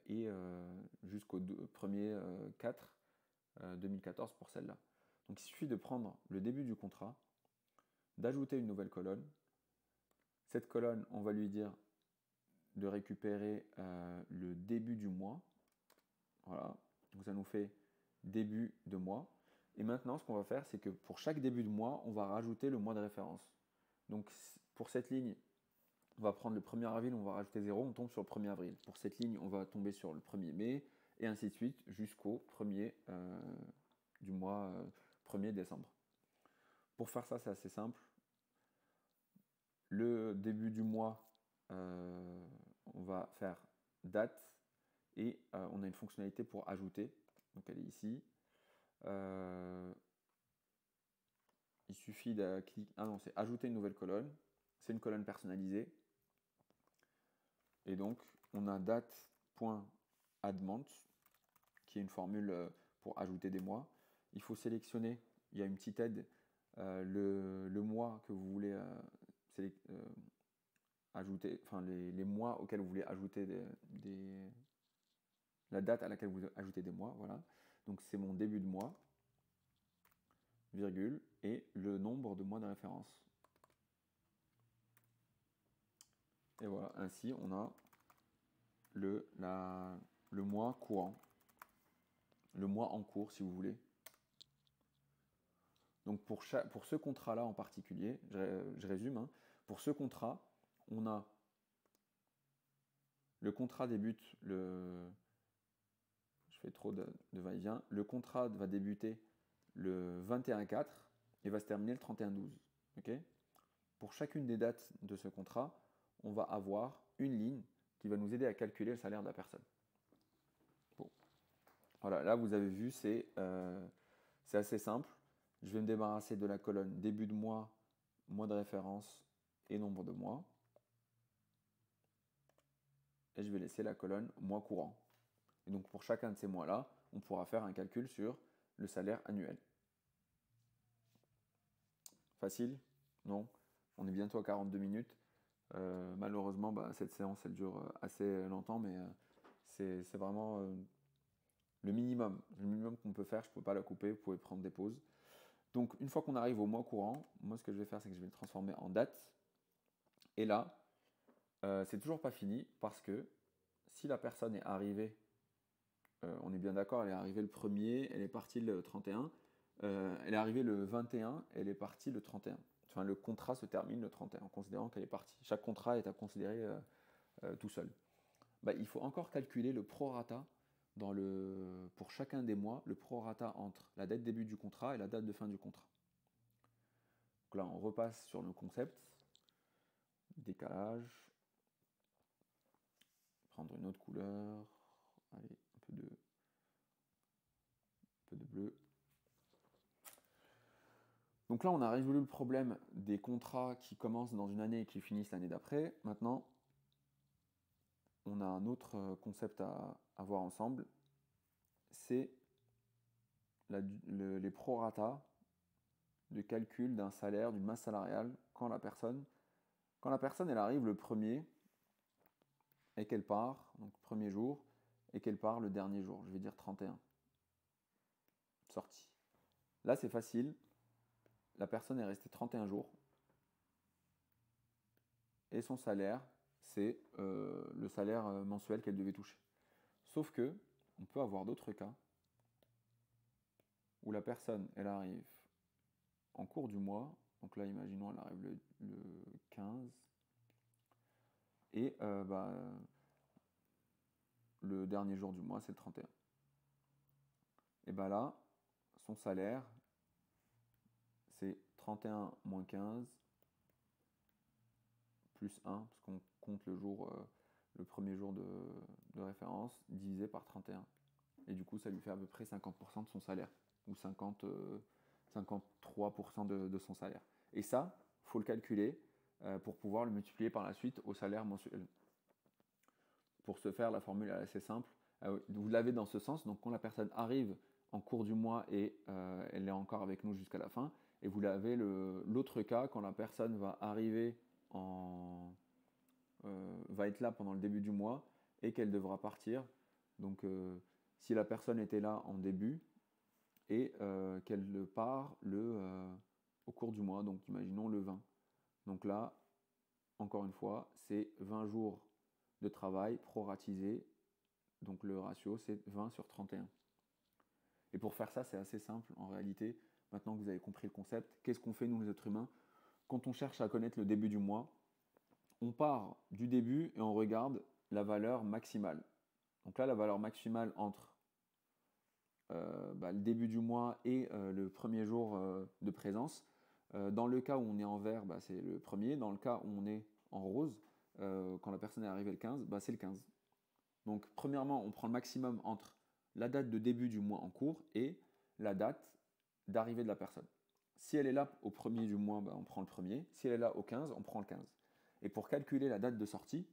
A: et jusqu'au 1er 4 2014 pour celle-là. Donc il suffit de prendre le début du contrat, d'ajouter une nouvelle colonne. Cette colonne, on va lui dire de récupérer le début du mois. Voilà, donc ça nous fait début de mois. Et maintenant, ce qu'on va faire, c'est que pour chaque début de mois, on va rajouter le mois de référence. Donc pour cette ligne, on va prendre le 1er avril, on va rajouter 0, on tombe sur le 1er avril. Pour cette ligne, on va tomber sur le 1er mai, et ainsi de suite, jusqu'au 1er du mois 1er décembre. Pour faire ça, c'est assez simple. Le début du mois, on va faire date, et on a une fonctionnalité pour ajouter. Donc elle est ici. Il suffit de cliquer. Ah non, c'est ajouter une nouvelle colonne. C'est une colonne personnalisée. Et donc, on a date.addMonth, qui est une formule pour ajouter des mois. Il faut sélectionner, il y a une petite aide, le mois que vous voulez ajouter, enfin les mois auxquels vous voulez ajouter la date à laquelle vous ajoutez des mois. Voilà. Donc, c'est mon début de mois, virgule, et le nombre de mois de référence. Et voilà, ainsi on a le mois courant, le mois en cours si vous voulez. Donc pour ce contrat-là en particulier, je résume, hein, pour ce contrat, on a le contrat débute je fais trop de va-et-vient, le contrat va débuter le 21-4 et va se terminer le 31-12. Okay. Pour chacune des dates de ce contrat, on va avoir une ligne qui va nous aider à calculer le salaire de la personne. Bon. Voilà, là vous avez vu, c'est assez simple. Je vais me débarrasser de la colonne début de mois, mois de référence et nombre de mois. Et je vais laisser la colonne mois courant. Et donc pour chacun de ces mois-là, on pourra faire un calcul sur le salaire annuel. Facile? Non? On est bientôt à 42 minutes. Malheureusement, cette séance, elle dure assez longtemps, mais c'est vraiment le minimum qu'on peut faire. Je ne peux pas la couper, vous pouvez prendre des pauses. Donc, une fois qu'on arrive au mois courant, moi, ce que je vais faire, c'est que je vais le transformer en date. Et là, c'est toujours pas fini, parce que si la personne est arrivée, on est bien d'accord, elle est arrivée le 1er, elle est partie le 31, elle est arrivée le 21, elle est partie le 31. Enfin, le contrat se termine le 31 en considérant qu'elle est partie. Chaque contrat est à considérer tout seul. Il faut encore calculer le prorata pour chacun des mois, le prorata entre la date début du contrat et la date de fin du contrat. Donc là, on repasse sur le concept. Décalage. Prendre une autre couleur. Allez, un peu de bleu. Donc là, on a résolu le problème des contrats qui commencent dans une année et qui finissent l'année d'après. Maintenant, on a un autre concept à voir ensemble. C'est les prorata de calcul d'un salaire, d'une masse salariale, quand la personne elle arrive le 1er et qu'elle part, donc premier jour, et qu'elle part le dernier jour, je vais dire 31. Sortie. Là, c'est facile. La personne est restée 31 jours. Et son salaire, c'est le salaire mensuel qu'elle devait toucher. Sauf que, on peut avoir d'autres cas où la personne, elle arrive en cours du mois. Donc là, imaginons, elle arrive le 15. Et le dernier jour du mois, c'est le 31. Et là, son salaire, c'est 31 moins 15 plus 1, parce qu'on compte le premier jour de référence, divisé par 31. Et du coup, ça lui fait à peu près 50% de son salaire, ou 53% de son salaire. Et ça, il faut le calculer pour pouvoir le multiplier par la suite au salaire mensuel. Pour ce faire, la formule est assez simple. Vous l'avez dans ce sens, donc quand la personne arrive en cours du mois et elle est encore avec nous jusqu'à la fin, et vous l'avez l'autre cas, quand la personne va arriver va être là pendant le début du mois et qu'elle devra partir. Donc si la personne était là en début et qu'elle part au cours du mois, donc imaginons le 20. Donc là, encore une fois, c'est 20 jours de travail proratisé. Donc le ratio, c'est 20 sur 31. Et pour faire ça, c'est assez simple en réalité. Maintenant que vous avez compris le concept, qu'est-ce qu'on fait nous les êtres humains? Quand on cherche à connaître le début du mois, on part du début et on regarde la valeur maximale. Donc là, la valeur maximale entre le début du mois et le premier jour de présence. Dans le cas où on est en vert, c'est le premier. Dans le cas où on est en rose, quand la personne est arrivée le 15, c'est le 15. Donc premièrement, on prend le maximum entre la date de début du mois en cours et la date d'arrivée de la personne. Si elle est là au premier du mois, on prend le premier. Si elle est là au 15, on prend le 15. Et pour calculer la date de sortie,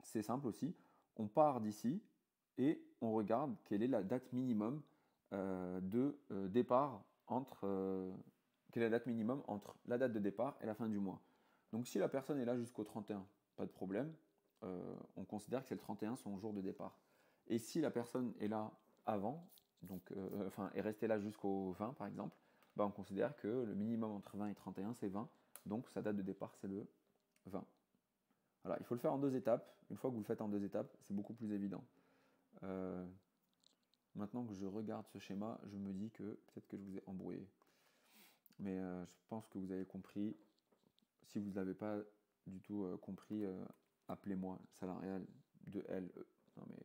A: c'est simple aussi. On part d'ici et on regarde quelle est la date minimum de départ quelle est la date minimum entre la date de départ et la fin du mois. Donc si la personne est là jusqu'au 31, pas de problème. On considère que c'est le 31 son jour de départ. Et si la personne est là avant, donc est restée là jusqu'au 20 par exemple, on considère que le minimum entre 20 et 31 c'est 20, donc sa date de départ c'est le 20. Voilà, il faut le faire en 2 étapes. Une fois que vous le faites en 2 étapes, c'est beaucoup plus évident. Maintenant que je regarde ce schéma, je me dis que peut-être que je vous ai embrouillé. Mais je pense que vous avez compris. Si vous ne l'avez pas du tout compris, appelez-moi salarial de LE. Non mais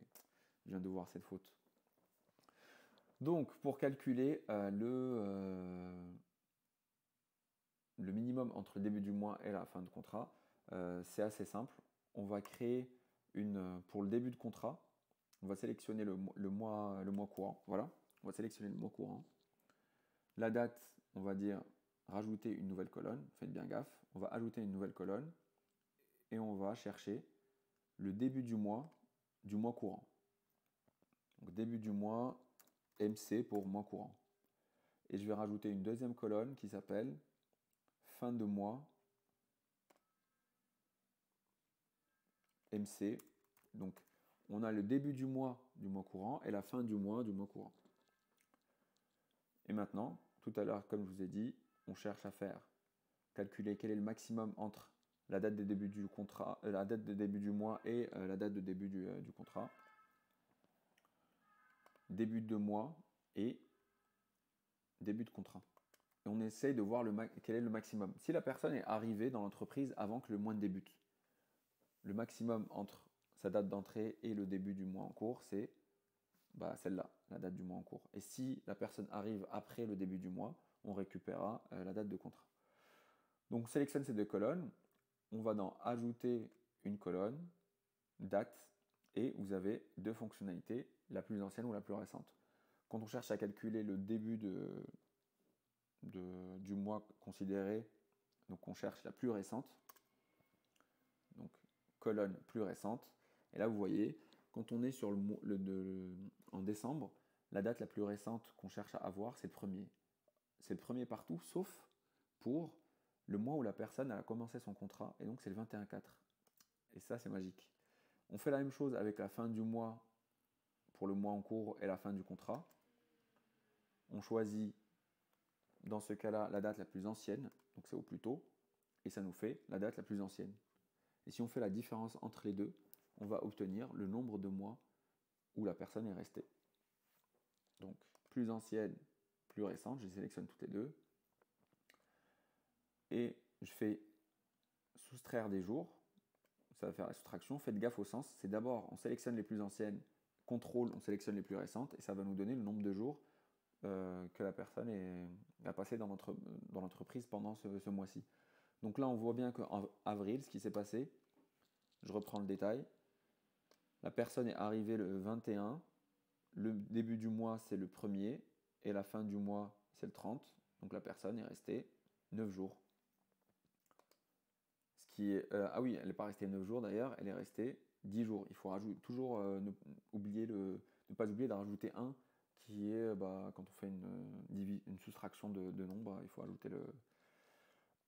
A: je viens de voir cette faute. Donc pour calculer le minimum entre le début du mois et la fin de contrat, c'est assez simple. On va créer pour le début de contrat, on va sélectionner le mois courant. Voilà, on va sélectionner le mois courant. La date, on va dire rajouter une nouvelle colonne. Faites bien gaffe. On va ajouter une nouvelle colonne et on va chercher le début du mois courant. Donc début du mois, MC pour mois courant. Et je vais rajouter une deuxième colonne qui s'appelle fin de mois MC. Donc on a le début du mois courant et la fin du mois courant. Et maintenant, tout à l'heure, comme je vous ai dit, on cherche à faire calculer quel est le maximum entre la date de début du contrat, la date de début du mois et la date de début du contrat. Début de mois et début de contrat. Et on essaye de voir quel est le maximum. Si la personne est arrivée dans l'entreprise avant que le mois ne débute, le maximum entre sa date d'entrée et le début du mois en cours, c'est celle-là, la date du mois en cours. Et si la personne arrive après le début du mois, on récupérera la date de contrat. Donc on sélectionne ces 2 colonnes, on va dans Ajouter une colonne, date, et vous avez 2 fonctionnalités, la plus ancienne ou la plus récente. Quand on cherche à calculer le début du mois considéré, donc on cherche la plus récente, donc colonne plus récente, et là vous voyez, quand on est sur en décembre, la date la plus récente qu'on cherche à avoir, c'est le premier. C'est le premier partout, sauf pour le mois où la personne a commencé son contrat, et donc c'est le 21-4. Et ça, c'est magique. On fait la même chose avec la fin du mois pour le mois en cours et la fin du contrat. On choisit, dans ce cas-là, la date la plus ancienne, donc c'est au plus tôt, et ça nous fait la date la plus ancienne. Et si on fait la différence entre les deux, on va obtenir le nombre de mois où la personne est restée. Donc, plus ancienne, plus récente, je sélectionne toutes les deux. Et je fais soustraire des jours, ça va faire la soustraction. Faites gaffe au sens, c'est d'abord on sélectionne les plus anciennes, contrôle, on sélectionne les plus récentes, et ça va nous donner le nombre de jours que la personne a passé dans l'entreprise pendant ce mois-ci. Donc là, on voit bien qu'en avril, ce qui s'est passé, je reprends le détail, la personne est arrivée le 21, le début du mois, c'est le 1er, et la fin du mois, c'est le 30. Donc la personne est restée 9 jours. Ah oui, elle n'est pas restée 9 jours d'ailleurs, elle est restée 10 jours. Il faut toujours ne pas oublier de rajouter 1, qui est quand on fait une soustraction de nombres, il faut ajouter le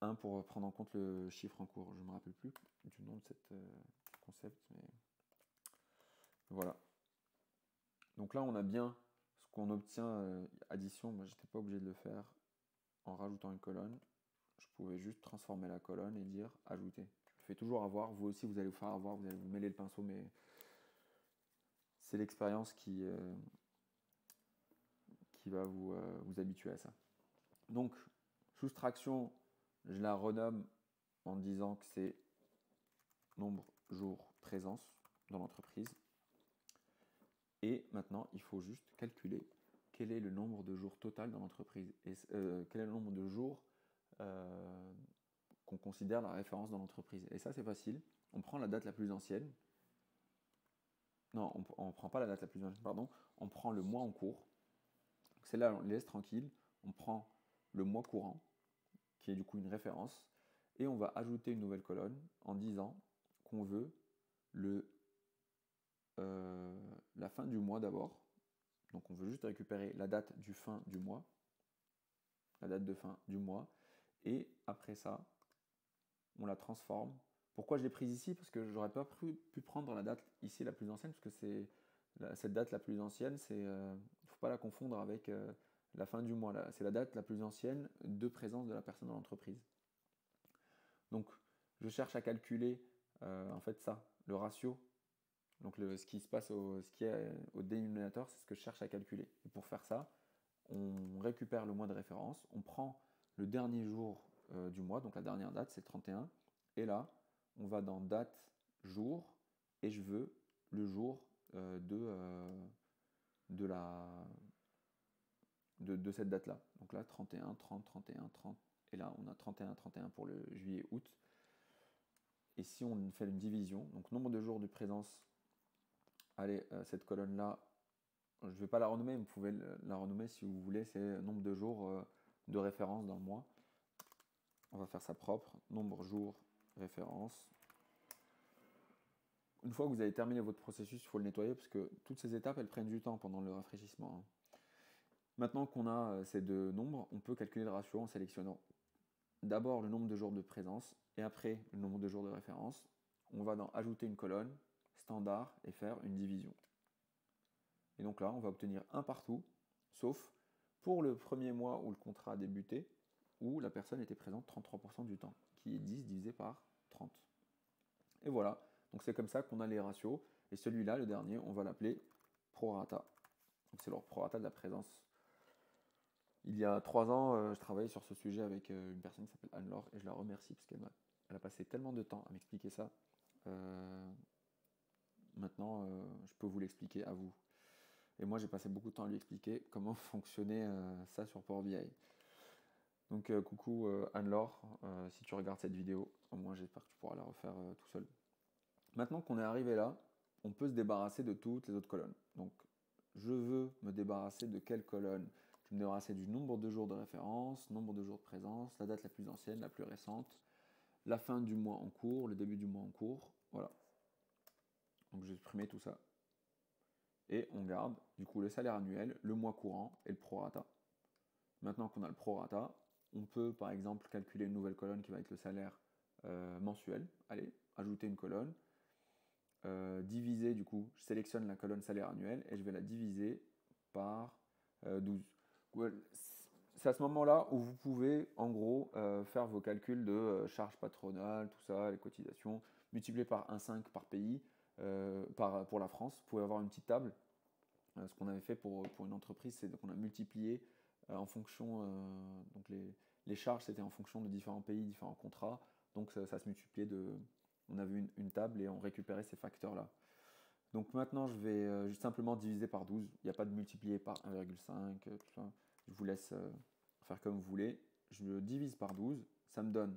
A: 1 pour prendre en compte le chiffre en cours. Je ne me rappelle plus du nom de cette concept, mais voilà. Donc là, on a bien ce qu'on obtient, addition. Moi, j'étais pas obligé de le faire en rajoutant une colonne. Je pouvais juste transformer la colonne et dire ajouter. Je le fais toujours avoir. Vous aussi, vous allez vous faire avoir. Vous allez vous mêler le pinceau, mais c'est l'expérience qui va vous habituer à ça. Donc, soustraction, je la renomme en disant que c'est nombre jours présence dans l'entreprise. Et maintenant, il faut juste calculer quel est le nombre de jours total dans l'entreprise et quel est le nombre de jours qu'on considère la référence dans l'entreprise. Et ça, c'est facile. On prend la date la plus ancienne. Non, on ne prend pas la date la plus ancienne, pardon. On prend le mois en cours. Celle-là, on les laisse tranquille. On prend le mois courant, qui est du coup une référence, et on va ajouter une nouvelle colonne en disant qu'on veut la fin du mois d'abord. Donc on veut juste récupérer la date du fin du mois, la date de fin du mois, et après ça, on la transforme. Pourquoi je l'ai prise ici? Parce que j'aurais pas pu prendre la date ici la plus ancienne, parce que c'est cette date la plus ancienne, il ne faut pas la confondre avec la fin du mois. C'est la date la plus ancienne de présence de la personne dans l'entreprise. Donc je cherche à calculer en fait ça, le ratio. Donc ce qui se passe ce qui est au dénominateur, c'est ce que je cherche à calculer. Et pour faire ça, on récupère le mois de référence, on prend le dernier jour du mois, donc la dernière date, c'est 31. Et là, on va dans date, jour, et je veux le jour de cette date-là. Donc là, 31, 30, 31, 30. Et là, on a 31, 31 pour le juillet-août. Et si on fait une division, donc nombre de jours de présence, allez, cette colonne-là, je ne vais pas la renommer, vous pouvez la renommer si vous voulez, c'est nombre de jours de référence dans le mois. On va faire ça propre, nombre jours référence. Une fois que vous avez terminé votre processus, il faut le nettoyer parce que toutes ces étapes, elles prennent du temps pendant le rafraîchissement. Maintenant qu'on a ces deux nombres, on peut calculer le ratio en sélectionnant d'abord le nombre de jours de présence et après le nombre de jours de référence. On va dans ajouter une colonne, standard et faire une division. Et donc là, on va obtenir 1 partout, sauf pour le premier mois où le contrat a débuté, où la personne était présente 33% du temps, qui est 10 divisé par 30. Et voilà, donc c'est comme ça qu'on a les ratios. Et celui-là, le dernier, on va l'appeler prorata. Donc c'est leur prorata de la présence. Il y a 3 ans, je travaillais sur ce sujet avec une personne qui s'appelle Anne-Laure, et je la remercie parce qu'elle a passé tellement de temps à m'expliquer ça. Maintenant, je peux vous l'expliquer à vous. Et moi, j'ai passé beaucoup de temps à lui expliquer comment fonctionnait ça sur Power BI. Donc, coucou Anne-Laure, si tu regardes cette vidéo, au moins j'espère que tu pourras la refaire tout seul. Maintenant qu'on est arrivé là, on peut se débarrasser de toutes les autres colonnes. Donc, je veux me débarrasser de quelle colonne? Je vais me débarrasser du nombre de jours de référence, nombre de jours de présence, la date la plus ancienne, la plus récente, la fin du mois en cours, le début du mois en cours. Voilà. Donc, je vais supprimer tout ça. Et on garde du coup le salaire annuel, le mois courant et le prorata. Maintenant qu'on a le prorata, on peut par exemple calculer une nouvelle colonne qui va être le salaire mensuel. Allez, ajouter une colonne. Diviser du coup, je sélectionne la colonne salaire annuel et je vais la diviser par 12. C'est à ce moment-là où vous pouvez en gros faire vos calculs de charges patronales, tout ça, les cotisations, multiplié par 1,5 par pays. Pour la France, vous pouvez avoir une petite table. Ce qu'on avait fait pour une entreprise, c'est qu'on a multiplié en fonction, donc les charges c'était en fonction de différents pays, différents contrats, donc ça se multipliait on avait une table et on récupérait ces facteurs-là. Donc maintenant je vais juste simplement diviser par 12, il n'y a pas de multiplier par 1,5, tout ça. Je vous laisse faire comme vous voulez. Je le divise par 12, ça me donne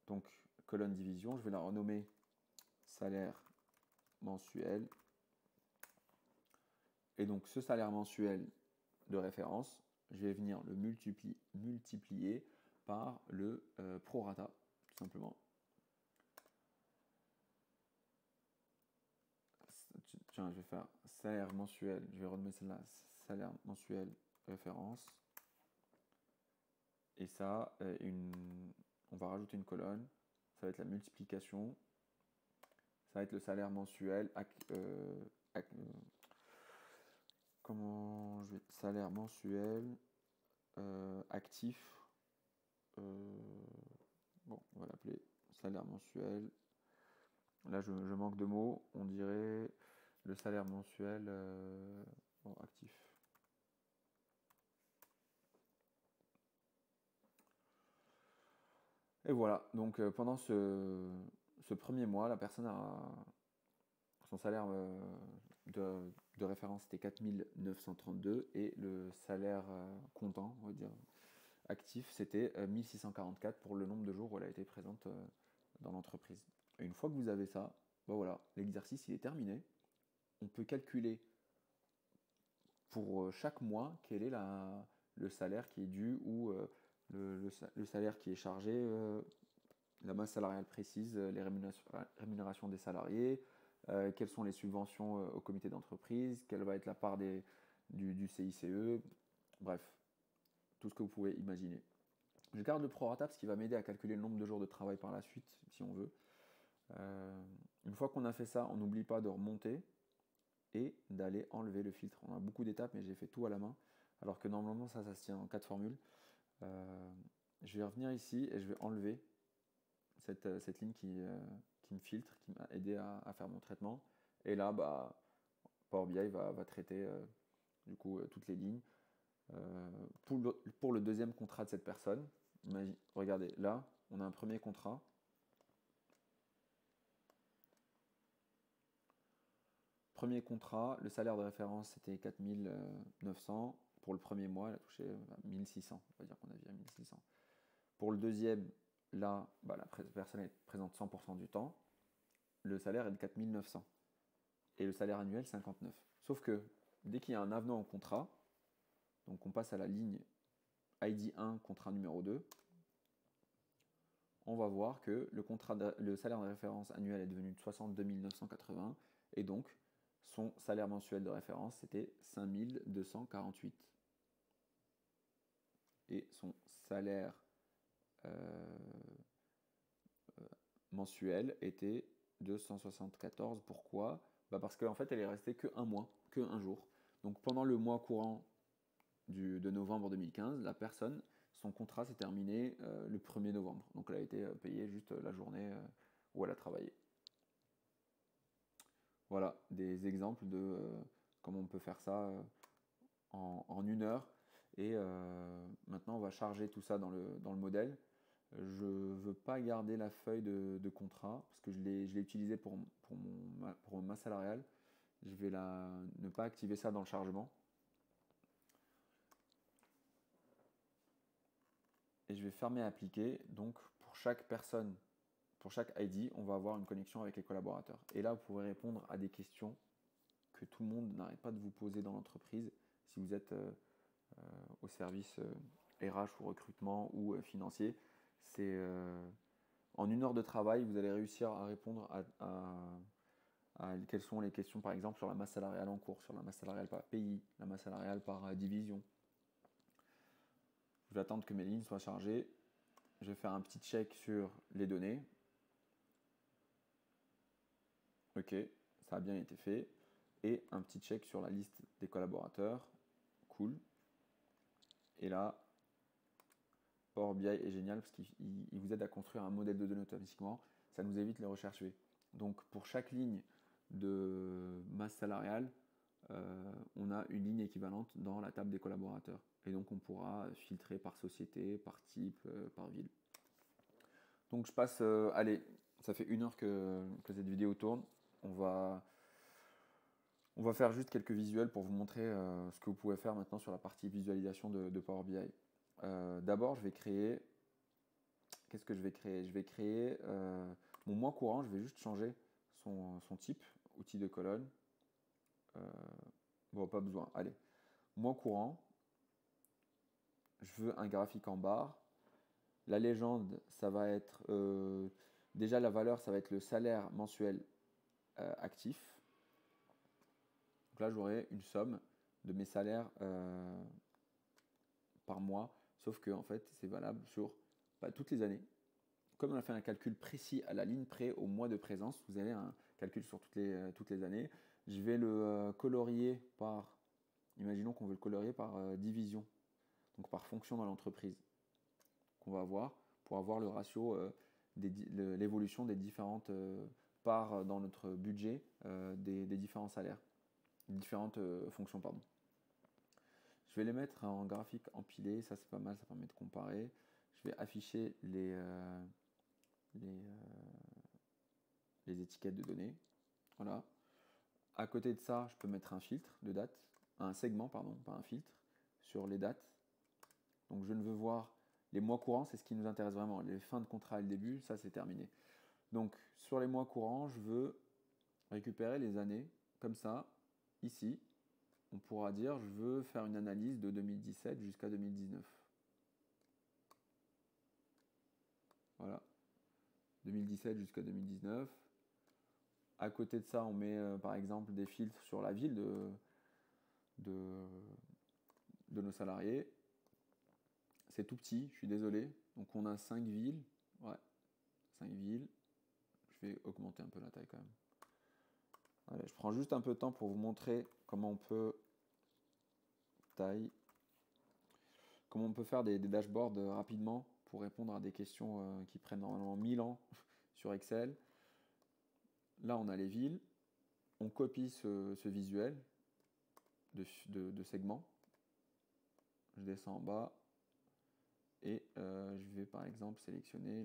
A: donc colonne division, je vais la renommer salaire mensuel. Et donc ce salaire mensuel de référence, je vais venir le multiplier par le prorata, tout simplement. Tiens, je vais faire salaire mensuel, je vais renommer celle-là salaire mensuel référence. Et ça, on va rajouter une colonne. Ça va être la multiplication. Ça va être le salaire mensuel. Salaire mensuel actif. Bon, on va l'appeler salaire mensuel. Là, je manque de mots. On dirait le salaire mensuel actif. Et voilà, donc pendant ce premier mois, la personne son salaire de référence était 4932 et le salaire comptant, on va dire, actif, c'était 1644 pour le nombre de jours où elle a été présente dans l'entreprise. Et une fois que vous avez ça, ben voilà, l'exercice il est terminé. On peut calculer pour chaque mois quel est le salaire qui est dû ou le salaire qui est chargé, la masse salariale précise, les rémunérations des salariés, quelles sont les subventions au comité d'entreprise, quelle va être la part du CICE, bref, tout ce que vous pouvez imaginer. Je garde le prorata parce qu'il va m'aider à calculer le nombre de jours de travail par la suite, si on veut. Une fois qu'on a fait ça, on n'oublie pas de remonter et d'aller enlever le filtre. On a beaucoup d'étapes, mais j'ai fait tout à la main, alors que normalement ça se tient en 4 formules. Je vais revenir ici et je vais enlever cette ligne qui me filtre, qui m'a aidé à faire mon traitement. Et là, Power BI va traiter du coup toutes les lignes. Pour le deuxième contrat de cette personne, regardez, là, on a un premier contrat. Premier contrat, le salaire de référence c'était 4900. Pour le premier mois, elle a touché 1600. On va dire qu'on a vu à 1600. Pour le deuxième, là, la personne est présente 100% du temps. Le salaire est de 4900. Et le salaire annuel, 59. Sauf que dès qu'il y a un avenant au contrat, donc on passe à la ligne ID 1, contrat numéro 2, on va voir que le salaire de référence annuel est devenu de 62 980 et donc son salaire mensuel de référence c'était 5248. Et son salaire mensuel était de 174. Pourquoi ? Parce qu'en fait elle est restée que un mois, que un jour. Donc pendant le mois courant de novembre 2015, la personne, son contrat s'est terminé le 1er novembre. Donc elle a été payée juste la journée où elle a travaillé. Voilà, des exemples de comment on peut faire ça en une heure. Et maintenant, on va charger tout ça dans le modèle. Je ne veux pas garder la feuille de contrat parce que je l'ai utilisée pour ma salariale. Je vais ne pas activer ça dans le chargement. Et je vais fermer appliquer. Donc pour chaque personne, pour chaque ID, on va avoir une connexion avec les collaborateurs. Et là, vous pourrez répondre à des questions que tout le monde n'arrête pas de vous poser dans l'entreprise. Si vous êtes au service RH ou recrutement ou financier, c'est en une heure de travail, vous allez réussir à répondre à quelles sont les questions, par exemple, sur la masse salariale en cours, sur la masse salariale par pays, la masse salariale par division. Je vais attendre que mes lignes soient chargées. Je vais faire un petit check sur les données. Ok, ça a bien été fait. Et un petit check sur la liste des collaborateurs. Cool. Et là, Power BI est génial parce qu'il vous aide à construire un modèle de données automatiquement. Ça nous évite les recherches V. Donc pour chaque ligne de masse salariale, on a une ligne équivalente dans la table des collaborateurs. Et donc on pourra filtrer par société, par type, par ville. Donc je passe, allez, ça fait 1 heure que cette vidéo tourne. On va faire juste quelques visuels pour vous montrer ce que vous pouvez faire maintenant sur la partie visualisation de Power BI. D'abord, je vais créer. Qu'est-ce que je vais créer ? Je vais créer mon mois courant. Je vais juste changer son type, outil de colonne. Bon, pas besoin. Allez, mois courant. Je veux un graphique en barre. La légende, ça va être déjà la valeur, ça va être le salaire mensuel actif. Donc là, j'aurai une somme de mes salaires par mois sauf que en fait, c'est valable sur toutes les années. Comme on a fait un calcul précis à la ligne près au mois de présence, vous avez un calcul sur toutes les années. Je vais le colorier par, imaginons qu'on veut le colorier par division, donc par fonction dans l'entreprise, qu'on va avoir pour avoir le ratio, l'évolution des différentes parts dans notre budget des différents salaires, des différentes fonctions, pardon. Je vais les mettre en graphique empilé, ça c'est pas mal, ça permet de comparer. Je vais afficher les étiquettes de données. Voilà. À côté de ça, je peux mettre un filtre de date, un segment, pardon, pas un filtre, sur les dates. Donc je ne veux voir les mois courants, c'est ce qui nous intéresse vraiment. Les fins de contrat et le début, ça c'est terminé. Donc sur les mois courants, je veux récupérer les années, comme ça, ici. On pourra dire, je veux faire une analyse de 2017 jusqu'à 2019. Voilà. 2017 jusqu'à 2019. À côté de ça, on met par exemple des filtres sur la ville de nos salariés. C'est tout petit, je suis désolé. Donc on a 5 villes. Ouais, 5 villes. Je vais augmenter un peu la taille quand même. Allez, je prends juste un peu de temps pour vous montrer comment on peut comment on peut faire des dashboards rapidement pour répondre à des questions qui prennent normalement 1000 ans sur Excel. Là, on a les villes. On copie ce visuel de segments. Je descends en bas et je vais par exemple sélectionner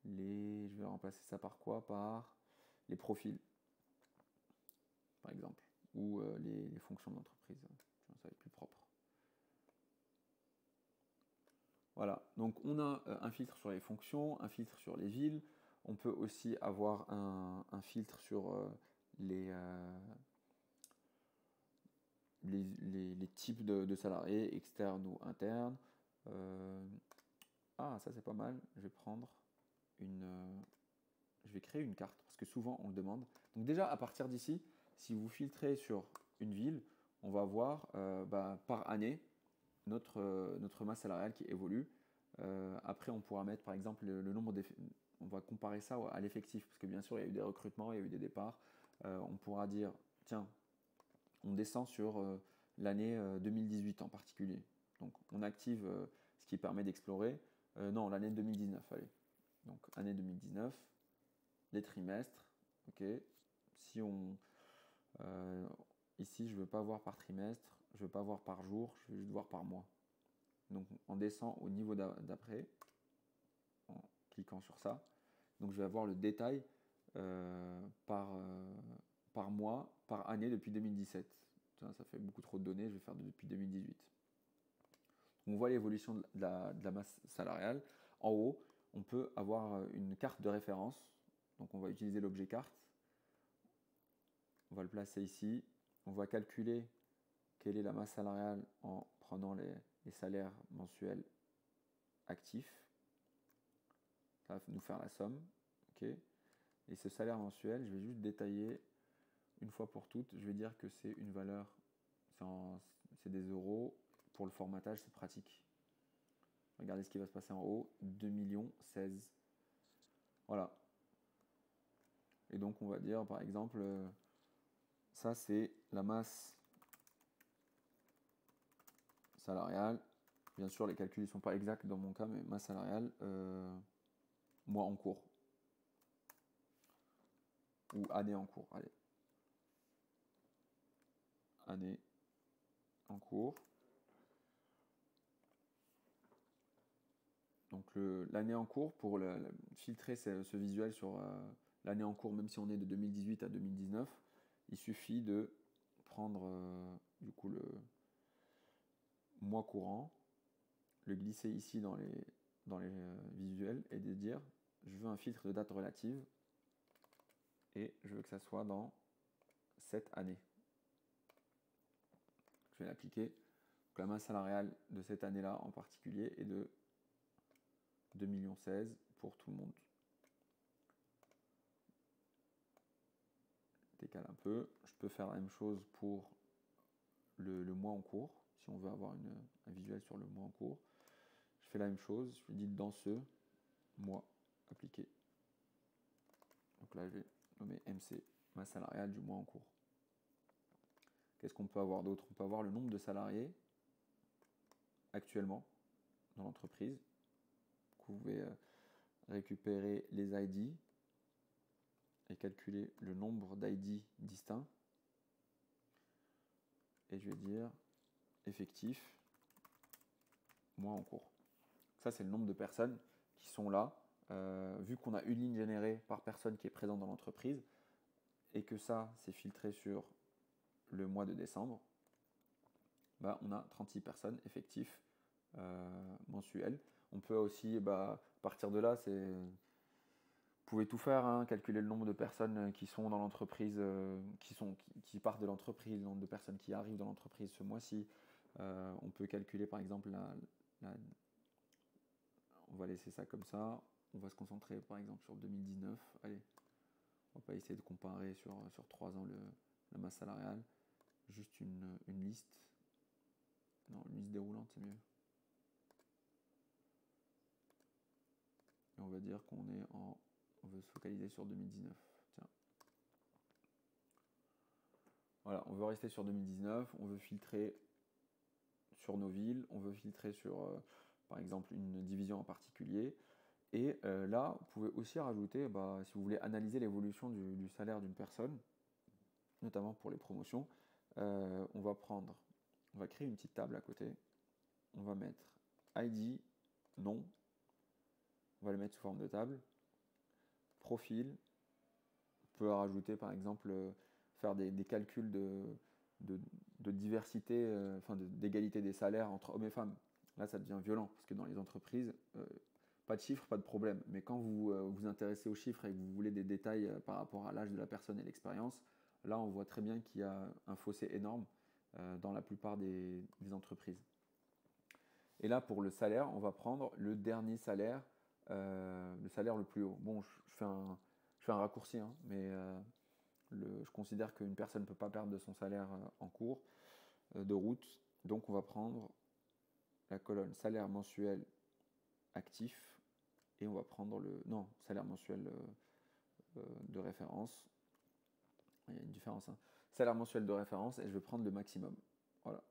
A: je vais remplacer ça par quoi? Par les profils, par exemple, ou les fonctions d'entreprise. Ça va être plus propre. Voilà, donc on a un filtre sur les fonctions, un filtre sur les villes. On peut aussi avoir un filtre sur les types de salariés, externes ou internes. Ah, ça c'est pas mal. Je vais prendre je vais créer une carte parce que souvent on le demande. Donc déjà à partir d'ici, si vous filtrez sur une ville, on va voir par année notre masse salariale qui évolue. Après, on pourra mettre par exemple le nombre on va comparer ça à l'effectif parce que bien sûr il y a eu des recrutements, il y a eu des départs. On pourra dire tiens, on descend sur l'année 2018 en particulier. Donc on active ce qui permet d'explorer. Non, l'année 2019, allez. Donc année 2019, les trimestres, ok. Si on ici je ne veux pas voir par trimestre, je ne veux pas voir par jour, je veux juste voir par mois. Donc on descend au niveau d'après en cliquant sur ça. Donc je vais avoir le détail par mois, par année depuis 2017. Ça fait beaucoup trop de données, je vais faire depuis 2018. On voit l'évolution de la masse salariale. En haut, on peut avoir une carte de référence. Donc on va utiliser l'objet carte. On va le placer ici. On va calculer quelle est la masse salariale en prenant les salaires mensuels actifs. Ça va nous faire la somme. Okay. Et ce salaire mensuel, je vais juste détailler une fois pour toutes. Je vais dire que c'est une valeur, c'est des euros. Pour le formatage, c'est pratique. Regardez ce qui va se passer en haut. 2 16 000. Voilà. Et donc, on va dire, par exemple, ça, c'est la masse salariale. Bien sûr, les calculs ne sont pas exacts dans mon cas, mais masse salariale, mois en cours. Ou année en cours. Allez. Année en cours. Donc l'année en cours, pour filtrer ce visuel sur l'année en cours, même si on est de 2018 à 2019, il suffit de prendre du coup le mois courant, le glisser ici dans les visuels et de dire je veux un filtre de date relative et je veux que ça soit dans cette année. Je vais l'appliquer. Donc la masse salariale de cette année-là en particulier est de 2 16 000 pour tout le monde. Décale un peu. Je peux faire la même chose pour le mois en cours, si on veut avoir un visuel sur le mois en cours. Je fais la même chose, je lui dis dans ce mois appliqué. Donc là, je vais nommer MC, masse salariale du mois en cours. Qu'est-ce qu'on peut avoir d'autre? On peut avoir le nombre de salariés actuellement dans l'entreprise. Vous pouvez récupérer les ID et calculer le nombre d'ID distincts. Et je vais dire effectif, mois en cours. Ça, c'est le nombre de personnes qui sont là. Vu qu'on a une ligne générée par personne qui est présente dans l'entreprise et que ça, c'est filtré sur le mois de décembre, bah, on a 36 personnes effectifs mensuels. On peut aussi, partir de là, vous pouvez tout faire, hein, calculer le nombre de personnes qui sont dans l'entreprise, qui partent de l'entreprise, le nombre de personnes qui arrivent dans l'entreprise ce mois-ci. On peut calculer par exemple on va laisser ça comme ça. On va se concentrer par exemple sur 2019. Allez, on va pas essayer de comparer sur 3 ans la masse salariale. Juste une liste. Non, une liste déroulante, c'est mieux. Et on va dire qu'on veut se focaliser sur 2019. Tiens. Voilà, on veut rester sur 2019. On veut filtrer sur nos villes. On veut filtrer sur, par exemple, une division en particulier. Et là, vous pouvez aussi rajouter, si vous voulez analyser l'évolution du salaire d'une personne, notamment pour les promotions, on va créer une petite table à côté. On va mettre ID, nom, on va le mettre sous forme de table. Profil, on peut rajouter par exemple, faire des calculs de diversité, d'égalité des salaires entre hommes et femmes. Là, ça devient violent, parce que dans les entreprises, pas de chiffres, pas de problème. Mais quand vous vous intéressez aux chiffres et que vous voulez des détails par rapport à l'âge de la personne et l'expérience, là, on voit très bien qu'il y a un fossé énorme dans la plupart des entreprises. Et là, pour le salaire, on va prendre le dernier salaire, le salaire le plus haut. Bon, je fais un raccourci, hein, mais je considère qu'une personne ne peut pas perdre de son salaire en cours de route. Donc, on va prendre la colonne salaire mensuel actif et on va prendre salaire mensuel de référence. Il y a une différence, hein. Salaire mensuel de référence et je vais prendre le maximum. Voilà.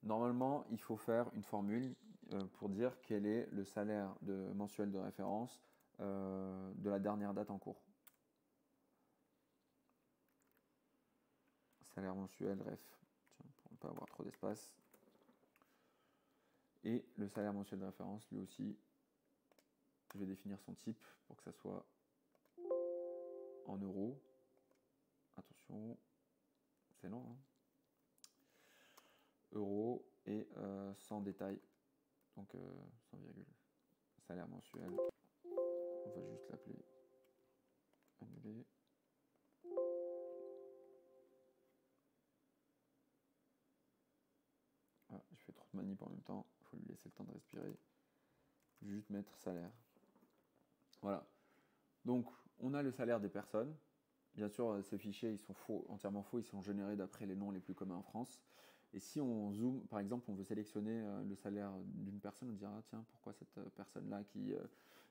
A: Normalement, il faut faire une formule pour dire quel est le salaire mensuel de référence de la dernière date en cours. Salaire mensuel ref, tiens, pour ne pas avoir trop d'espace. Et le salaire mensuel de référence, lui aussi, je vais définir son type pour que ça soit en euros. Attention, c'est lent, hein. Euros et sans détail, donc sans virgule. Salaire mensuel, on va juste l'appeler annuler. Ah, je fais trop de manip en même temps, il faut lui laisser le temps de respirer. Juste mettre salaire. Voilà. Donc, on a le salaire des personnes. Bien sûr, ces fichiers, ils sont entièrement faux, ils sont générés d'après les noms les plus communs en France. Et si on zoome, par exemple, on veut sélectionner le salaire d'une personne, on dira, tiens, pourquoi cette personne-là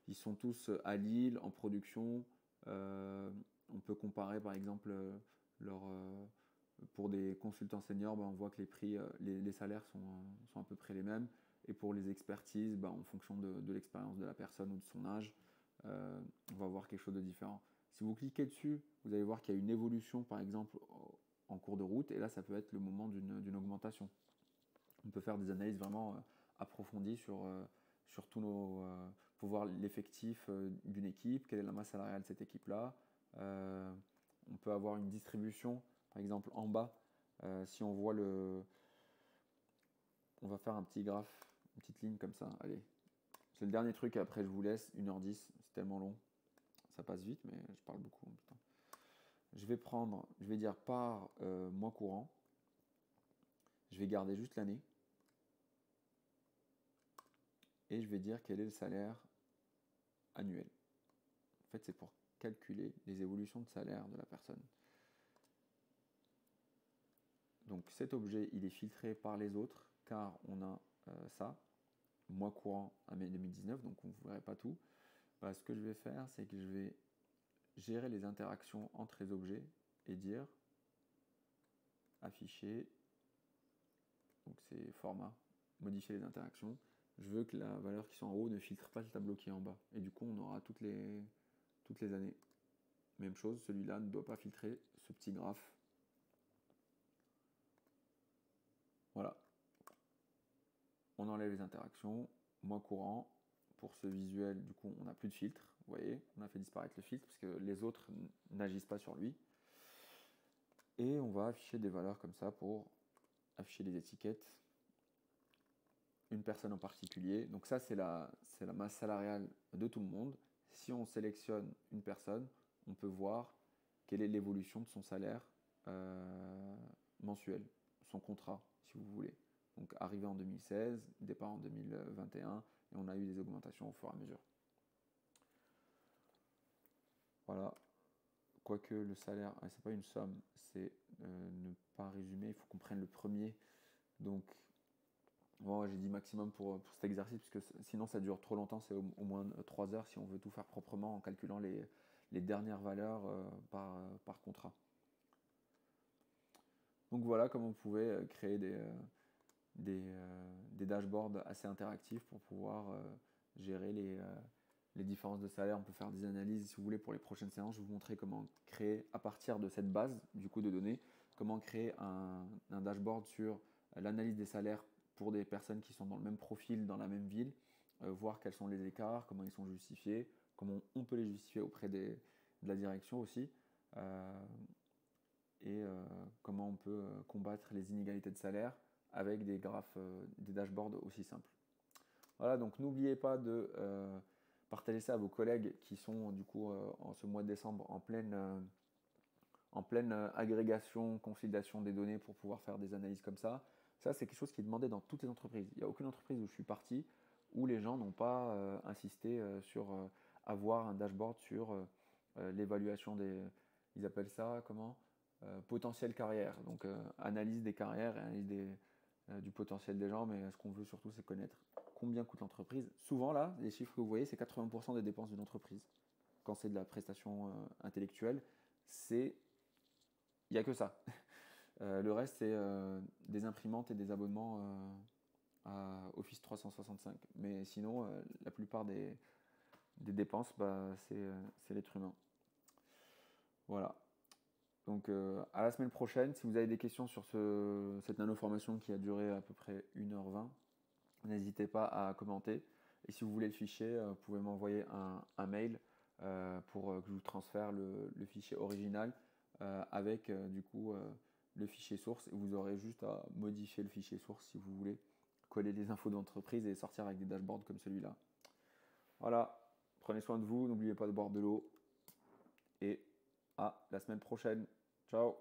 A: ils sont tous à Lille, en production. On peut comparer, par exemple, pour des consultants seniors, on voit que les prix, les salaires sont à peu près les mêmes. Et pour les expertises, en fonction de l'expérience de la personne ou de son âge, on va voir quelque chose de différent. Si vous cliquez dessus, vous allez voir qu'il y a une évolution, par exemple, en cours de route, et là, ça peut être le moment d'une augmentation. On peut faire des analyses vraiment approfondies sur pour voir l'effectif d'une équipe, quelle est la masse salariale de cette équipe-là. On peut avoir une distribution, par exemple, en bas, si on voit on va faire un petit graphe, une petite ligne comme ça, allez. C'est le dernier truc, après je vous laisse, 1h10, c'est tellement long. Ça passe vite, mais je parle beaucoup. Putain. Je vais dire par mois courant. Je vais garder juste l'année. Et je vais dire quel est le salaire annuel. En fait, c'est pour calculer les évolutions de salaire de la personne. Donc cet objet, il est filtré par les autres, car on a ça, mois courant à mai 2019, donc on ne verrait pas tout. Bah, ce que je vais faire, c'est que je vais gérer les interactions entre les objets et dire afficher, donc c'est format, modifier les interactions. Je veux que la valeur qui sont en haut ne filtre pas le tableau qui est en bas. Et du coup, on aura toutes les années. Même chose, celui-là ne doit pas filtrer ce petit graphe. Voilà. On enlève les interactions. Mois courant. Pour ce visuel, du coup, on n'a plus de filtre. Vous voyez, on a fait disparaître le filtre parce que les autres n'agissent pas sur lui. Et on va afficher des valeurs comme ça pour afficher les étiquettes. Une personne en particulier. Donc ça, c'est la masse salariale de tout le monde. Si on sélectionne une personne, on peut voir quelle est l'évolution de son salaire mensuel, son contrat, si vous voulez. Donc arrivé en 2016, départ en 2021, et on a eu des augmentations au fur et à mesure. Voilà. Quoique le salaire, c'est pas une somme, c'est ne pas résumer, il faut qu'on prenne le premier. Donc, bon, j'ai dit maximum pour cet exercice, parce que sinon ça dure trop longtemps, c'est au moins 3 heures si on veut tout faire proprement en calculant les dernières valeurs par contrat. Donc voilà comment vous pouvez créer des dashboards assez interactifs pour pouvoir gérer les différences de salaire. On peut faire des analyses si vous voulez pour les prochaines séances. Je vais vous montrer comment créer à partir de cette base du coup de données, comment créer un dashboard sur l'analyse des salaires pour des personnes qui sont dans le même profil, dans la même ville, voir quels sont les écarts, comment ils sont justifiés, comment on peut les justifier auprès de la direction aussi, et comment on peut combattre les inégalités de salaire avec des graphes, des dashboards aussi simples. Voilà, donc n'oubliez pas de partager ça à vos collègues qui sont du coup en ce mois de décembre en pleine agrégation, consolidation des données pour pouvoir faire des analyses comme ça. Ça, c'est quelque chose qui est demandé dans toutes les entreprises. Il n'y a aucune entreprise où je suis parti où les gens n'ont pas insisté sur avoir un dashboard sur l'évaluation des... Ils appellent ça comment potentiel carrière. Donc analyse des carrières et analyse du potentiel des gens, mais ce qu'on veut surtout, c'est connaître combien coûte l'entreprise. Souvent, là, les chiffres que vous voyez, c'est 80% des dépenses d'une entreprise. Quand c'est de la prestation intellectuelle, il n'y a que ça. Le reste, c'est des imprimantes et des abonnements à Office 365. Mais sinon, la plupart des dépenses, bah, c'est l'être humain. Voilà. Donc à la semaine prochaine. Si vous avez des questions sur cette nano-formation qui a duré à peu près 1h20, n'hésitez pas à commenter. Et si vous voulez le fichier, vous pouvez m'envoyer un mail pour que je vous transfère le fichier original avec du coup le fichier source. Et vous aurez juste à modifier le fichier source si vous voulez coller les infos d'entreprise et sortir avec des dashboards comme celui-là. Voilà, prenez soin de vous, n'oubliez pas de boire de l'eau et à la semaine prochaine. Ciao.